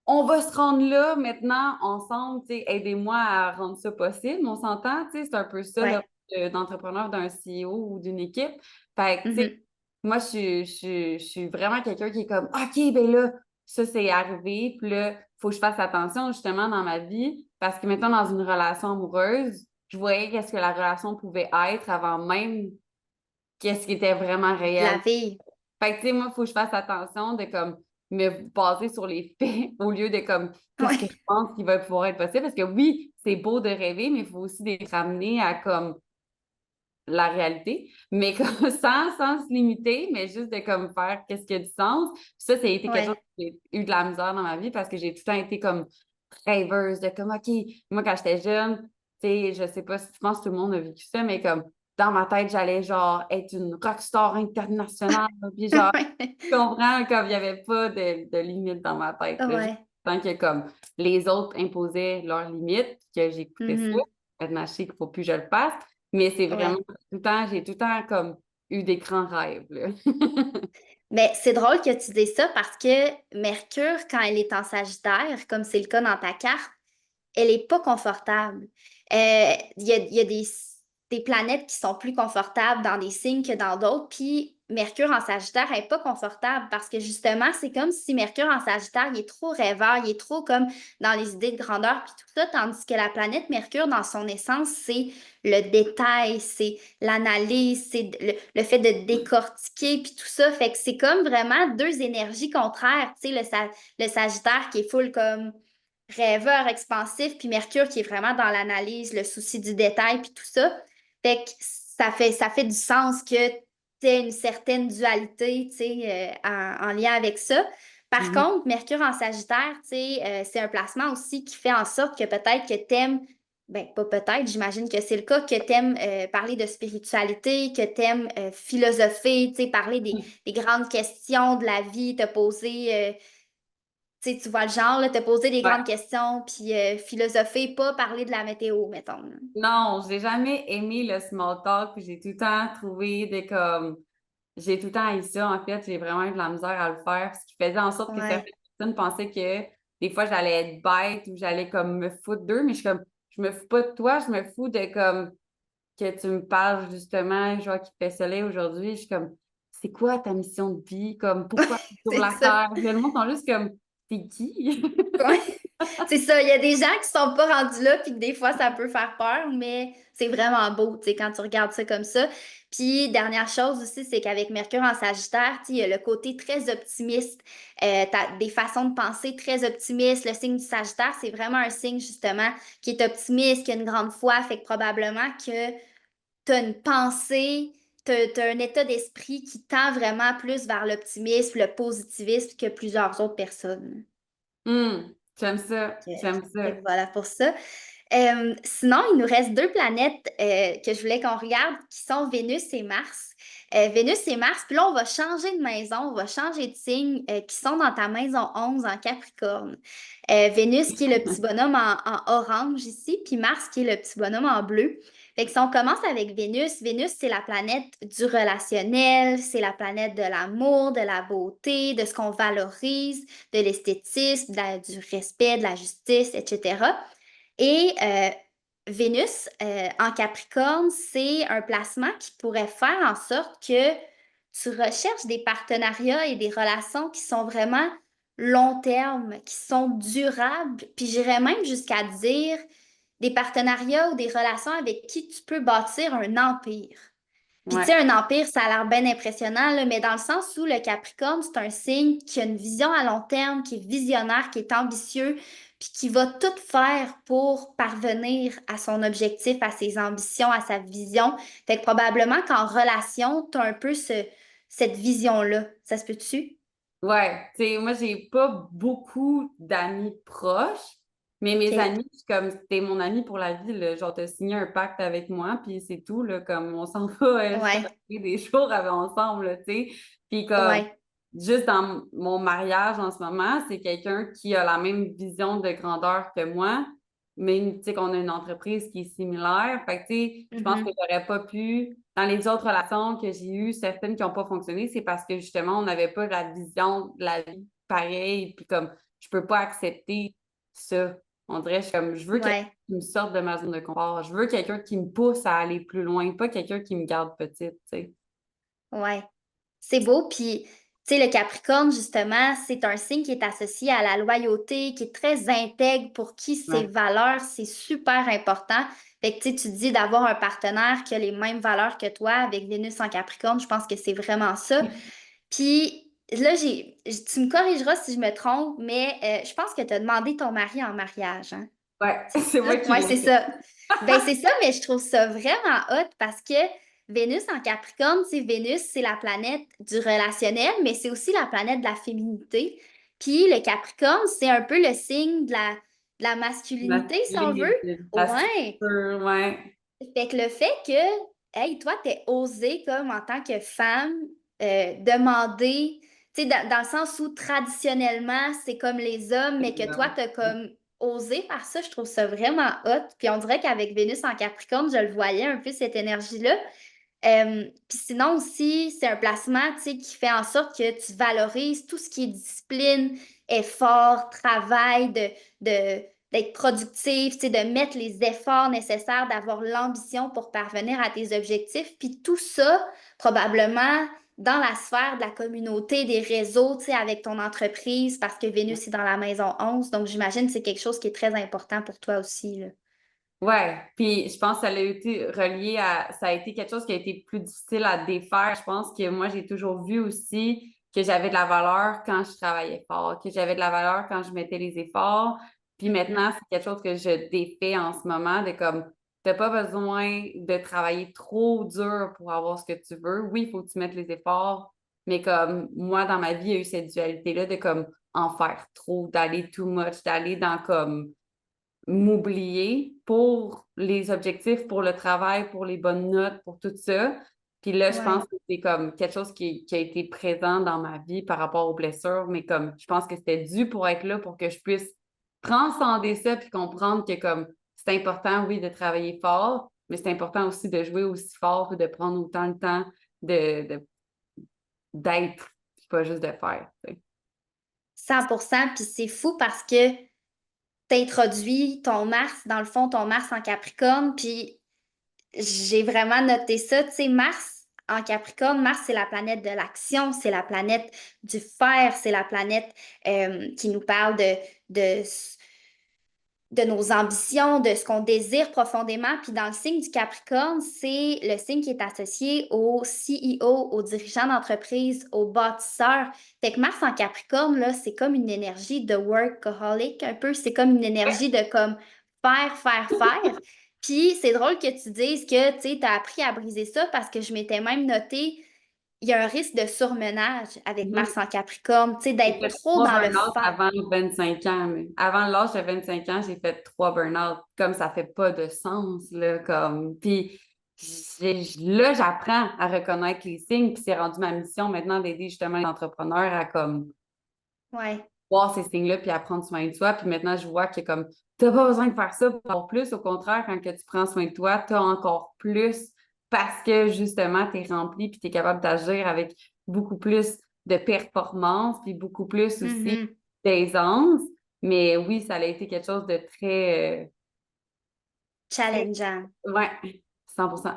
on va se rendre là maintenant ensemble, tu sais, aidez-moi à rendre ça possible. On s'entend, tu sais, c'est un peu ça le ouais. rôle d'entrepreneur d'un CEO ou d'une équipe. Fait que, tu sais, Mhm. moi, je suis vraiment quelqu'un qui est comme OK, ben là, ça, c'est arrivé, puis là, il faut que je fasse attention justement dans ma vie, parce que maintenant, dans une relation amoureuse, je voyais qu'est-ce que la relation pouvait être avant même qu'est-ce qui était vraiment réel. La vie. Fait que, tu sais, moi, il faut que je fasse attention de comme me baser sur les faits au lieu de comme qu'est-ce que Ouais. je pense qui va pouvoir être possible. Parce que oui, c'est beau de rêver, mais il faut aussi les ramener à comme la réalité, mais comme sans se limiter, mais juste de comme faire qu'est-ce qui a du sens. Puis ça a été quelque chose Ouais. que j'ai eu de la misère dans ma vie parce que j'ai tout le temps été comme rêveuse de comme, OK, moi quand j'étais jeune, tu sais, je sais pas si je pense que tout le monde a vécu ça, mais comme dans ma tête, j'allais genre être une rockstar internationale, puis genre, tu comprends, comme il n'y avait pas de limite dans ma tête. Là, juste Ouais. tant que comme les autres imposaient leurs limites, que j'écoutais ça, Mhm. maintenant je sais qu'il ne faut plus que je le fasse, mais c'est vraiment Ouais. tout le temps, j'ai tout le temps comme eu des grands rêves, là. Mais c'est drôle que tu dises ça parce que Mercure, quand elle est en Sagittaire, comme c'est le cas dans ta carte, elle est pas confortable. Il y a des planètes qui sont plus confortables dans des signes que dans d'autres, puis Mercure en Sagittaire n'est pas confortable parce que justement, c'est comme si Mercure en Sagittaire, il est trop rêveur, il est trop comme dans les idées de grandeur, puis tout ça, tandis que la planète Mercure, dans son essence, c'est le détail, c'est l'analyse, c'est le fait de décortiquer, puis tout ça. Fait que c'est comme vraiment deux énergies contraires. Tu sais, le Sagittaire qui est full comme rêveur expansif, puis Mercure qui est vraiment dans l'analyse, le souci du détail, puis tout ça. Fait que ça fait du sens que tu aies une certaine dualité, tu sais, en lien avec ça. Par Mhm. contre, Mercure en Sagittaire, tu sais, c'est un placement aussi qui fait en sorte que peut-être que t'aimes, ben pas peut-être, j'imagine que c'est le cas, que t'aimes parler de spiritualité, que t'aimes philosopher, tu sais, parler des grandes questions de la vie, te poser tu sais, tu vois le genre, là, te poser des Ouais. grandes questions, puis philosopher, pas parler de la météo, mettons. Là. Non, j'ai jamais aimé le small talk, puis j'ai tout le temps trouvé des comme j'ai tout le temps haï ça, en fait. J'ai vraiment eu de la misère à le faire, ce qui faisait en sorte que Ouais, certaines personnes pensaient que des fois, j'allais être bête ou j'allais comme me foutre d'eux, mais je suis comme, je me fous pas de toi, je me fous de comme que tu me parles justement, genre, qui fait soleil aujourd'hui. Je suis comme, c'est quoi ta mission de vie? Comme, pourquoi tu es sur c'est la ça. Terre? Puis le monde sont juste comme, t'es qui? Ouais. C'est ça. Il y a des gens qui sont pas rendus là, puis que des fois, ça peut faire peur, mais c'est vraiment beau, tu sais, quand tu regardes ça comme ça. Puis, dernière chose aussi, c'est qu'avec Mercure en Sagittaire, tu sais, il y a le côté très optimiste. T'as des façons de penser très optimistes. Le signe du Sagittaire, c'est vraiment un signe, justement, qui est optimiste, qui a une grande foi, fait que probablement que tu as une pensée, tu as un état d'esprit qui tend vraiment plus vers l'optimisme, le positivisme que plusieurs autres personnes. J'aime ça, Fait j'aime fait ça. que voilà pour ça. Sinon, il nous reste deux planètes que je voulais qu'on regarde qui sont Vénus et Mars. Vénus et Mars, puis là, on va changer de maison, on va changer de signe, qui sont dans ta maison 11 en Capricorne. Vénus qui est le petit bonhomme en orange ici, puis Mars qui est le petit bonhomme en bleu. Fait que si on commence avec Vénus, Vénus, c'est la planète du relationnel, c'est la planète de l'amour, de la beauté, de ce qu'on valorise, de l'esthétisme, du respect, de la justice, etc. Et Vénus en Capricorne, c'est un placement qui pourrait faire en sorte que tu recherches des partenariats et des relations qui sont vraiment long terme, qui sont durables, puis j'irais même jusqu'à dire des partenariats ou des relations avec qui tu peux bâtir un empire. Puis tu sais, Ouais. un empire, ça a l'air bien impressionnant, là, mais dans le sens où le Capricorne, c'est un signe qui a une vision à long terme, qui est visionnaire, qui est ambitieux, puis qui va tout faire pour parvenir à son objectif, à ses ambitions, à sa vision. Fait que probablement qu'en relation, tu as un peu cette vision-là. Ça se peut-tu? Ouais, tu sais, moi, j'ai pas beaucoup d'amis proches, mais mes OK. amis, je suis comme, t'es mon ami pour la vie, là, genre, t'as signé un pacte avec moi, puis c'est tout, là, comme, on s'en va jusqu'à la Ouais, fin des jours ensemble, là, tu sais, puis comme, ouais. juste dans mon mariage en ce moment, c'est quelqu'un qui a la même vision de grandeur que moi, mais, tu sais, qu'on a une entreprise qui est similaire, fait que, tu sais, je pense que Mhm. j'aurais pas pu dans les autres relations que j'ai eues, certaines qui n'ont pas fonctionné, c'est parce que justement, on n'avait pas la vision de la vie pareille. Puis comme, je peux pas accepter ça. On dirait, je suis comme, je veux quelqu'un Ouais, qui me sorte de ma zone de confort. Je veux quelqu'un qui me pousse à aller plus loin, pas quelqu'un qui me garde petite, tu sais. ouais. C'est beau, puis Tu sais, le Capricorne, justement, c'est un signe qui est associé à la loyauté, qui est très intègre, pour qui ses Ouais. valeurs, c'est super important. Fait que, tu sais, tu dis d'avoir un partenaire qui a les mêmes valeurs que toi avec Vénus en Capricorne, je pense que c'est vraiment ça. Puis là, tu me corrigeras si je me trompe, mais je pense que tu as demandé ton mari en mariage, hein? Ouais, C'est c'est ça? moi qui Ouais, l'ai c'est fait. ça. Ben, c'est ça, mais je trouve ça vraiment hot parce que Vénus en Capricorne, c'est Vénus, c'est la planète du relationnel, mais c'est aussi la planète de la féminité. Puis le Capricorne, c'est un peu le signe de la masculinité, si on veut. Masculinité, la Ouais. structure, ouais. Fait que le fait que, hey, toi, t'es osé comme en tant que femme demander, tu sais, dans le sens où traditionnellement, c'est comme les hommes, mais que toi, t'as comme osé faire ça, je trouve ça vraiment hot. Puis on dirait qu'avec Vénus en Capricorne, je le voyais un peu cette énergie-là. Puis sinon aussi, c'est un placement, tu sais, qui fait en sorte que tu valorises tout ce qui est discipline, effort, travail, d'être productif, tu sais, de mettre les efforts nécessaires, d'avoir l'ambition pour parvenir à tes objectifs. Puis tout ça, probablement dans la sphère de la communauté, des réseaux, tu sais, avec ton entreprise, parce que Vénus est dans la maison 11. Donc j'imagine que c'est quelque chose qui est très important pour toi aussi, là. Ouais, puis je pense que ça a été relié à, ça a été quelque chose qui a été plus difficile à défaire. Je pense que moi, j'ai toujours vu aussi que j'avais de la valeur quand je travaillais fort, que j'avais de la valeur quand je mettais les efforts. Puis maintenant, c'est quelque chose que je défais en ce moment, de comme, t'as pas besoin de travailler trop dur pour avoir ce que tu veux. Oui, il faut que tu mettes les efforts, mais comme moi, dans ma vie, il y a eu cette dualité-là de comme en faire trop, d'aller too much, d'aller dans comme m'oublier pour les objectifs, pour le travail, pour les bonnes notes, pour tout ça. Puis là, je pense Ouais. que c'est comme quelque chose qui a été présent dans ma vie par rapport aux blessures, mais comme je pense que c'était dû pour être là pour que je puisse transcender ça puis comprendre que comme c'est important, oui, de travailler fort, mais c'est important aussi de jouer aussi fort et de prendre autant le temps de, d'être, puis pas juste de faire. Tu sais. 100%, puis c'est fou parce que t'introduis ton Mars, dans le fond, ton Mars en Capricorne, puis j'ai vraiment noté ça. Tu sais, Mars en Capricorne, Mars, c'est la planète de l'action, c'est la planète du faire, c'est la planète qui nous parle de, de nos ambitions, de ce qu'on désire profondément. Puis dans le signe du Capricorne, c'est le signe qui est associé aux CEO, aux dirigeants d'entreprise, aux bâtisseurs. Fait que Mars en Capricorne, là, c'est comme une énergie de workaholic un peu. C'est comme une énergie de comme faire, faire, faire. Puis c'est drôle que tu dises que tu as appris à briser ça parce que je m'étais même noté, il y a un risque de surmenage avec Mars Mhm. en Capricorne, tu sais, J'ai d'être fait trop trois dans le burn-out faire. avant 25 ans. Mais avant l'âge de 25 ans, j'ai fait trois burn-out. Comme ça fait pas de sens, là, comme. Puis là, j'apprends à reconnaître les signes, puis c'est rendu ma mission maintenant d'aider justement les entrepreneurs à comme Ouais. voir ces signes-là, puis à prendre soin de soi. Puis maintenant, je vois que comme t'as pas besoin de faire ça pour avoir plus. Au contraire, quand que tu prends soin de toi, t'as encore plus parce que justement, tu es rempli, puis tu es capable d'agir avec beaucoup plus de performance, puis beaucoup plus aussi Mhm. d'aisance. Mais oui, ça a été quelque chose de très, très, Challengeant. ouais, 100%.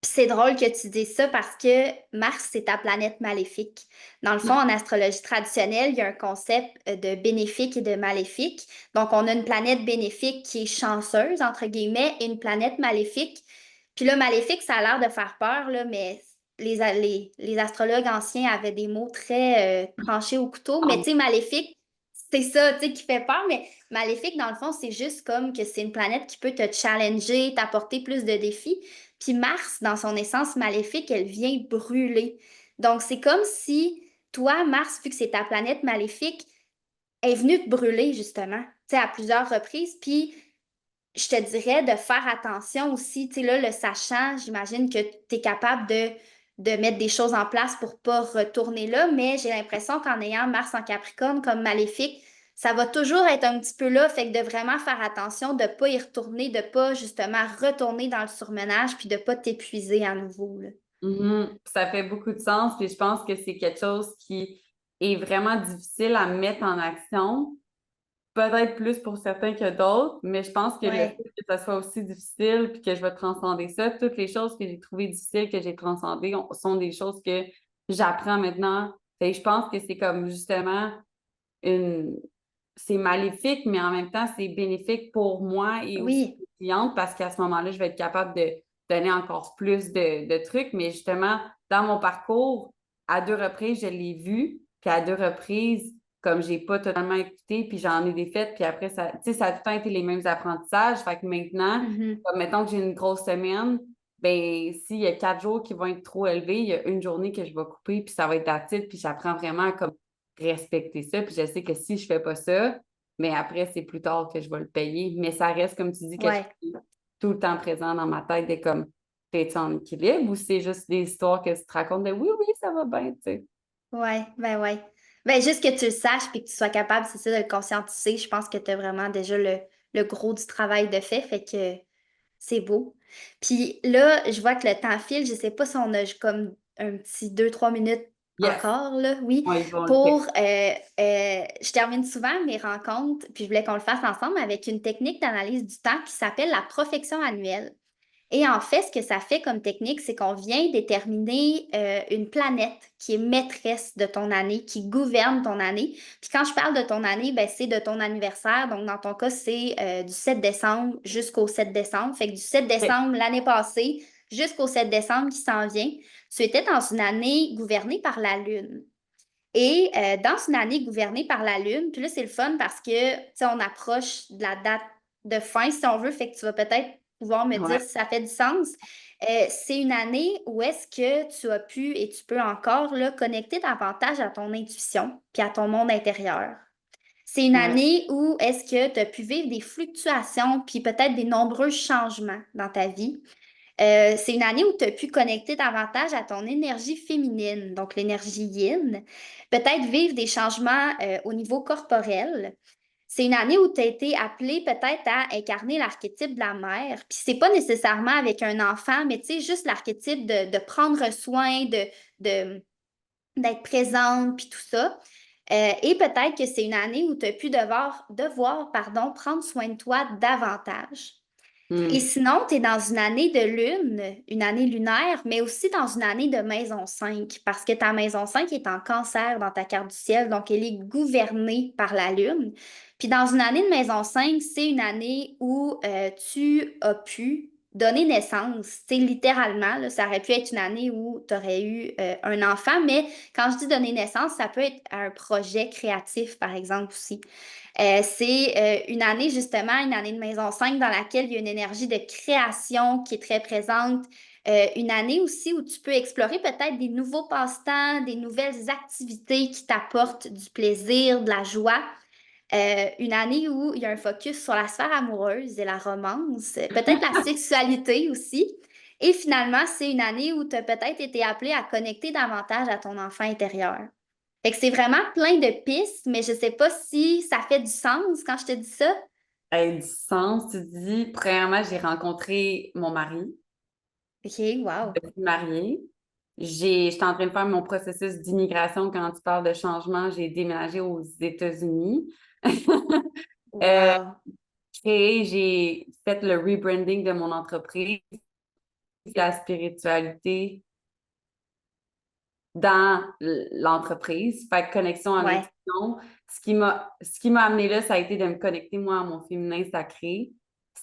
Puis c'est drôle que tu dises ça parce que Mars, c'est ta planète maléfique. Dans le fond, en astrologie traditionnelle, il y a un concept de bénéfique et de maléfique. Donc, on a une planète bénéfique qui est chanceuse, entre guillemets, et une planète maléfique. Puis là, maléfique, ça a l'air de faire peur, là, mais les astrologues anciens avaient des mots très tranchés au couteau. Mais tu sais, maléfique, c'est ça, tu sais, qui fait peur. Mais maléfique, dans le fond, c'est juste comme que c'est une planète qui peut te challenger, t'apporter plus de défis. Puis Mars, dans son essence maléfique, elle vient brûler. Donc, c'est comme si toi, Mars, vu que c'est ta planète maléfique, est venue te brûler, justement, tu sais, à plusieurs reprises. Puis, je te dirais de faire attention aussi, tu sais, là, le sachant, j'imagine que tu es capable de mettre des choses en place pour pas retourner là, mais j'ai l'impression qu'en ayant Mars en Capricorne comme maléfique, ça va toujours être un petit peu là, fait que de vraiment faire attention, de pas y retourner, de pas justement retourner dans le surmenage, puis de pas t'épuiser à nouveau, là. Mhm. Ça fait beaucoup de sens, puis je pense que c'est quelque chose qui est vraiment difficile à mettre en action. Peut-être plus pour certains que d'autres, mais je pense que le fait Ouais. que ça soit aussi difficile puis que je vais transcender ça, toutes les choses que j'ai trouvées difficiles, que j'ai transcendées, sont des choses que j'apprends maintenant Fait que je pense que c'est comme justement une c'est maléfique, mais en même temps, c'est bénéfique pour moi et aussi Oui. les clientes parce qu'à ce moment-là, je vais être capable de donner encore plus de trucs. Mais justement, dans mon parcours, à 2 reprises, je l'ai vu. Puis à 2 reprises, comme j'ai pas totalement écouté, puis j'en ai des faites, puis après, ça, tu sais, ça a tout le temps été les mêmes apprentissages. Fait que maintenant, Mhm. comme mettons que j'ai une grosse semaine, ben s'il y a 4 jours qui vont être trop élevés, il y a une journée que je vais couper, puis ça va être that's it, puis j'apprends vraiment à comme respecter ça. Puis je sais que si je fais pas ça, mais après, c'est plus tard que je vais le payer. Mais ça reste, comme tu dis, quelque chose Ouais. qui est tout le temps présent dans ma tête, de comme, t'es-tu en équilibre ou c'est juste des histoires que tu te racontes de oui, oui, ça va bien, tu sais. Ouais, ben ouais. Ben juste que tu le saches puis que tu sois capable, c'est ça, de le conscientiser, je pense que tu as vraiment déjà le gros du travail de fait que c'est beau. Puis là, je vois que le temps file, je sais pas si on a comme un petit 2, 3 minutes Yes, encore, là, oui, on y va, on le pour, fait. je termine souvent mes rencontres, puis je voulais qu'on le fasse ensemble avec une technique d'analyse du temps qui s'appelle la profection annuelle. Et en fait, ce que ça fait comme technique, c'est qu'on vient déterminer une planète qui est maîtresse de ton année, qui gouverne ton année. Puis quand je parle de ton année, ben, c'est de ton anniversaire. Donc, dans ton cas, c'est du 7 décembre jusqu'au 7 décembre. Fait que du 7 OK. décembre l'année passée jusqu'au 7 décembre qui s'en vient, tu étais dans une année gouvernée par la Lune. Et dans une année gouvernée par la Lune, puis là, c'est le fun parce que, tu sais, on approche de la date de fin, si on veut, fait que tu vas peut-être pouvoir me Ouais. dire si ça fait du sens. C'est une année où est-ce que tu as pu et tu peux encore là, connecter davantage à ton intuition puis à ton monde intérieur. C'est une Ouais. année où est-ce que tu as pu vivre des fluctuations puis peut-être des nombreux changements dans ta vie. C'est une année où tu as pu connecter davantage à ton énergie féminine, donc l'énergie yin. Peut-être vivre des changements au niveau corporel. C'est une année où tu as été appelé peut-être à incarner l'archétype de la mère. Puis c'est pas nécessairement avec un enfant, mais tu sais, juste l'archétype de prendre soin, de, d'être présente, puis tout ça. Et peut-être que c'est une année où tu as pu pardon, prendre soin de toi davantage. Et Hmm. sinon, tu es dans une année de lune, une année lunaire, mais aussi dans une année de maison 5, parce que ta maison 5 est en cancer dans ta carte du ciel, donc elle est gouvernée par la lune. Puis dans une année de maison 5, c'est une année où tu as pu donner naissance. C'est littéralement, là, ça aurait pu être une année où tu aurais eu un enfant, mais quand je dis donner naissance, ça peut être un projet créatif, par exemple, aussi. C'est une année, justement, une année de maison 5 dans laquelle il y a une énergie de création qui est très présente. Une année aussi où tu peux explorer peut-être des nouveaux passe-temps, des nouvelles activités qui t'apportent du plaisir, de la joie. Une année où il y a un focus sur la sphère amoureuse et la romance, peut-être la sexualité aussi. Et finalement, c'est une année où tu as peut-être été appelé à connecter davantage à ton enfant intérieur. Fait que c'est vraiment plein de pistes, mais je sais pas si ça fait du sens quand je te dis ça. Hey, du sens, tu dis, premièrement, j'ai rencontré mon mari, OK, wow. je suis mariée. J'étais en train de faire mon processus d'immigration quand tu parles de changement. J'ai déménagé aux États-Unis. Euh, Wow. j'ai fait le rebranding de mon entreprise, la spiritualité dans l'entreprise. Fait que connexion à Ouais. l'intuition. Ce qui m'a amené là, ça a été de me connecter, moi, à mon féminin sacré.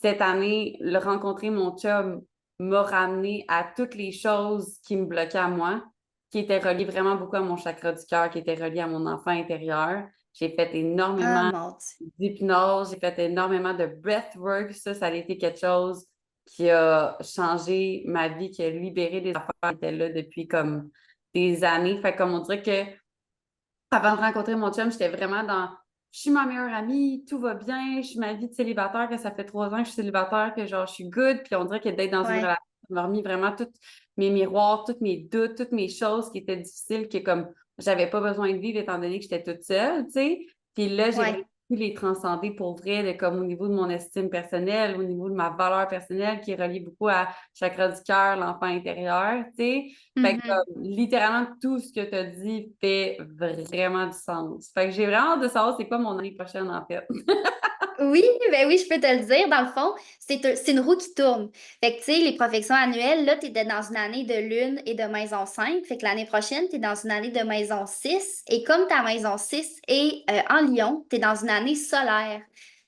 Cette année, le rencontrer mon chum m'a ramené à toutes les choses qui me bloquaient à moi, qui étaient reliées vraiment beaucoup à mon chakra du cœur, qui étaient reliées à mon enfant intérieur. J'ai fait Ah, énormément mon Dieu. d'hypnose, j'ai fait énormément de breathwork. Ça a été quelque chose qui a changé ma vie, qui a libéré des affaires qui étaient là depuis comme des années. Fait comme on dirait que avant de rencontrer mon chum, j'étais vraiment dans je suis ma meilleure amie, tout va bien, je suis ma vie de célibataire, que ça fait 3 ans que je suis célibataire, que genre je suis good. Puis on dirait que d'être dans une Ouais. relation, ça m'a remis vraiment tous mes miroirs, tous mes doutes, toutes mes choses qui étaient difficiles, que comme j'avais pas besoin de vivre étant donné que j'étais toute seule, tu sais. Puis là, j'ai vraiment Ouais. pu les transcender pour vrai, comme au niveau de mon estime personnelle, au niveau de ma valeur personnelle, qui est reliée beaucoup à chakra du cœur, l'enfant intérieur, tu sais. Fait que Mhm. littéralement, tout ce que tu as dit fait vraiment du sens. Fait que j'ai vraiment hâte de savoir c'est quoi mon année prochaine, en fait. Oui, ben oui, je peux te le dire. Dans le fond, c'est une roue qui tourne. Fait que, tu sais, les profections annuelles, là, tu es dans une année de lune et de maison 5. Fait que l'année prochaine, tu es dans une année de maison 6. Et comme ta maison 6 est en Lion, tu es dans une année solaire.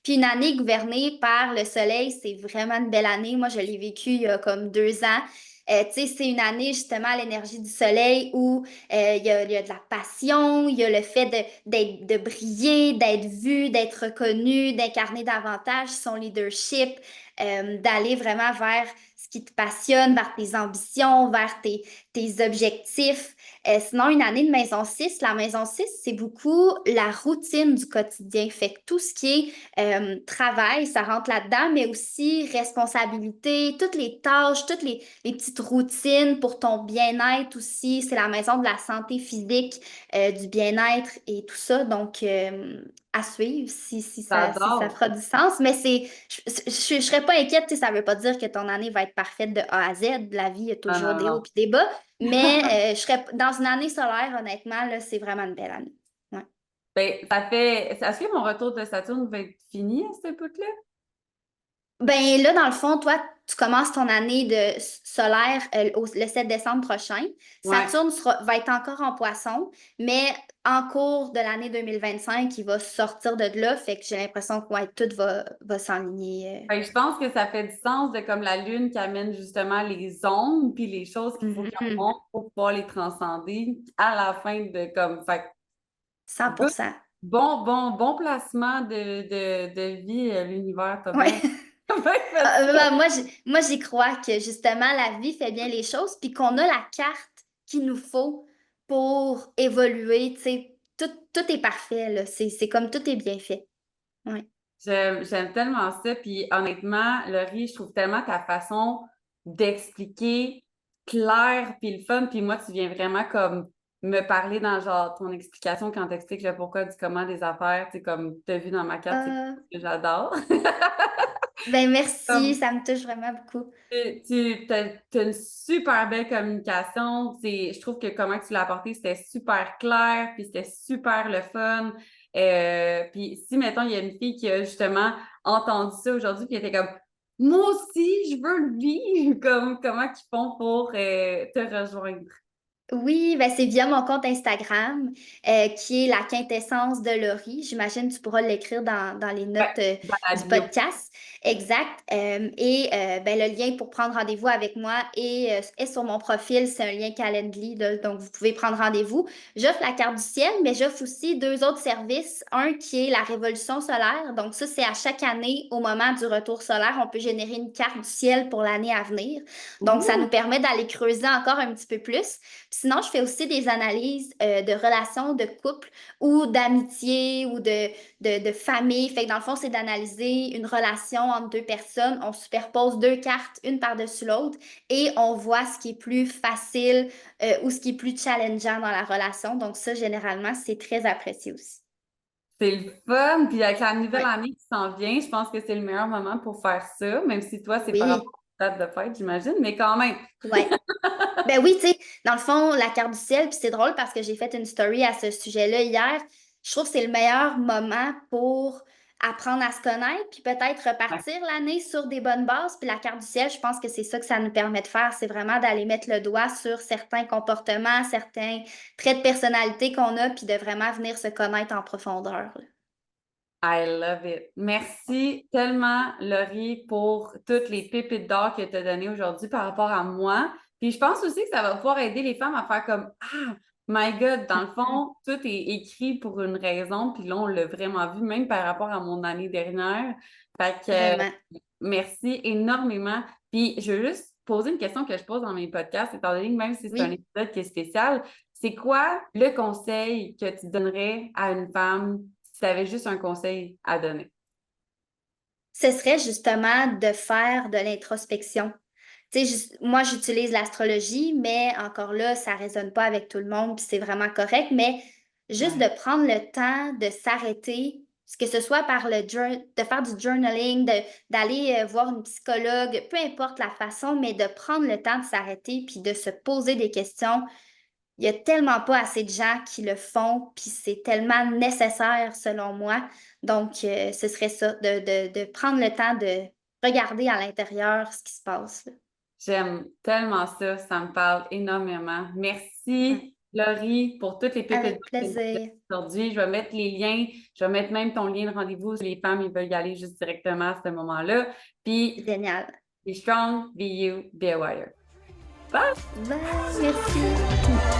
Puis une année gouvernée par le soleil, c'est vraiment une belle année. Moi, je l'ai vécu il y a comme 2 ans. Tu sais, c'est une année justement à l'énergie du soleil où il y a de la passion, il y a le fait de briller, d'être vu, d'être reconnu, d'incarner davantage son leadership, d'aller vraiment vers ce qui te passionne, vers tes ambitions, vers tes objectifs. Sinon, une année de maison 6, la maison 6, c'est beaucoup la routine du quotidien. Fait que tout ce qui est travail, ça rentre là-dedans, mais aussi responsabilité, toutes les tâches, toutes les petites routines pour ton bien-être aussi. C'est la maison de la santé physique, du bien-être et tout ça. Donc, à suivre si ça J'adore. fera du sens. Mais je serais pas inquiète, tu sais, ça veut pas dire que ton année va être parfaite de A à Z. La vie, il y a Non, toujours non, des hauts non. et des bas. Mais je serais dans une année solaire, honnêtement, là, c'est vraiment une belle année. Ouais. Ben, ça fait. Est-ce que mon retour de Saturne va être fini à cette époque-là? Ben là, dans le fond, toi, tu commences ton année de solaire le 7 décembre prochain. Ouais. Saturne va être encore en poisson, mais en cours de l'année 2025, il va sortir de là. Fait que j'ai l'impression que ouais, tout va s'enligner. Ben, je pense que ça fait du sens de comme la Lune qui amène justement les ombres puis les choses qu'il faut qu'elles Mhm. montrent pour pouvoir les transcender à la fin de comme. Fait que, good. 100%. Bon placement de vie, l'univers. T'as bien, Ouais. t'as bien fait ça. Moi, j'y crois que justement, la vie fait bien les choses, puis qu'on a la carte qu'il nous faut pour évoluer. Tu sais, tout est parfait, là. C'est comme tout est bien fait. Ouais. J'aime tellement ça. Puis honnêtement, Laurie, je trouve tellement ta façon d'expliquer clair puis le fun. Puis moi, tu viens vraiment comme me parler dans genre ton explication quand t'expliques le pourquoi du comment des affaires. Tu sais, comme t'as vu dans ma carte, c'est Euh, ce que j'adore. ben merci, Comme ça me touche vraiment beaucoup. t'as une super belle communication. Je trouve que comment tu l'as apporté, c'était super clair, puis c'était super le fun. Puis si, mettons, il y a une fille qui a justement entendu ça aujourd'hui, puis elle était comme, moi aussi, je veux le vivre, comme, comment ils font pour te rejoindre? Oui, ben c'est via mon compte Instagram, qui est la quintessence de Laurie. J'imagine que tu pourras l'écrire dans les Ouais, notes dans la du bio. podcast. Exact. Ben, le lien pour prendre rendez-vous avec moi est sur mon profil. C'est un lien Calendly, là, donc vous pouvez prendre rendez-vous. J'offre la carte du ciel, mais j'offre aussi deux autres services. Un qui est la révolution solaire. Donc ça, c'est à chaque année, au moment du retour solaire, on peut générer une carte du ciel pour l'année à venir. Donc ça Ouh, nous permet d'aller creuser encore un petit peu plus. Sinon, je fais aussi des analyses de relations de couple ou d'amitié ou de famille. Fait que dans le fond, c'est d'analyser une relation entre deux personnes. On superpose deux cartes, une par-dessus l'autre, et on voit ce qui est plus facile ou ce qui est plus challengeant dans la relation. Donc ça, généralement, c'est très apprécié aussi. c'est le fun. Puis avec la nouvelle Ouais. année qui s'en vient, je pense que c'est le meilleur moment pour faire ça, même si toi, c'est par Oui, rapport à ta date de fête, j'imagine, mais quand même. ouais. Ben oui, tu sais, dans le fond, la carte du ciel, puis c'est drôle parce que j'ai fait une story à ce sujet-là hier. Je trouve que c'est le meilleur moment pour apprendre à se connaître, puis peut-être repartir l'année sur des bonnes bases. Puis la carte du ciel, je pense que c'est ça que ça nous permet de faire, c'est vraiment d'aller mettre le doigt sur certains comportements, certains traits de personnalité qu'on a, puis de vraiment venir se connaître en profondeur, là. I love it. Merci tellement, Laurie, pour toutes les pépites d'or que tu as données aujourd'hui par rapport à moi. Puis je pense aussi que ça va pouvoir aider les femmes à faire comme Ah, my God, dans le Mm. fond, tout est écrit pour une raison. Puis là, on l'a vraiment vu, même par rapport à mon année dernière. Fait que Vraiment. merci énormément. Puis je veux juste poser une question que je pose dans mes podcasts, étant donné que même si c'est un Oui. épisode qui est spécial, c'est quoi le conseil que tu donnerais à une femme si tu avais juste un conseil à donner? Ce serait justement de faire de l'introspection. Tu sais, moi, j'utilise l'astrologie, mais encore là, ça résonne pas avec tout le monde, puis c'est vraiment correct. Mais juste Ouais. de prendre le temps de s'arrêter, que ce soit par de faire du journaling, d'aller voir une psychologue, peu importe la façon, mais de prendre le temps de s'arrêter puis de se poser des questions. il y a tellement pas assez de gens qui le font, puis c'est tellement nécessaire selon moi. Donc, ce serait ça, de prendre le temps de regarder à l'intérieur ce qui se passe, là. J'aime tellement ça, ça me parle énormément. Ouais. Merci, Laurie, pour toutes les pépites Avec que tu nous plaisir. as aujourd'hui. Je vais mettre les liens, je vais mettre même ton lien de rendez-vous si les femmes ils veulent y aller juste directement à ce moment-là. Puis, Génial. be strong, be you, be a warrior. Bye! Bye, merci.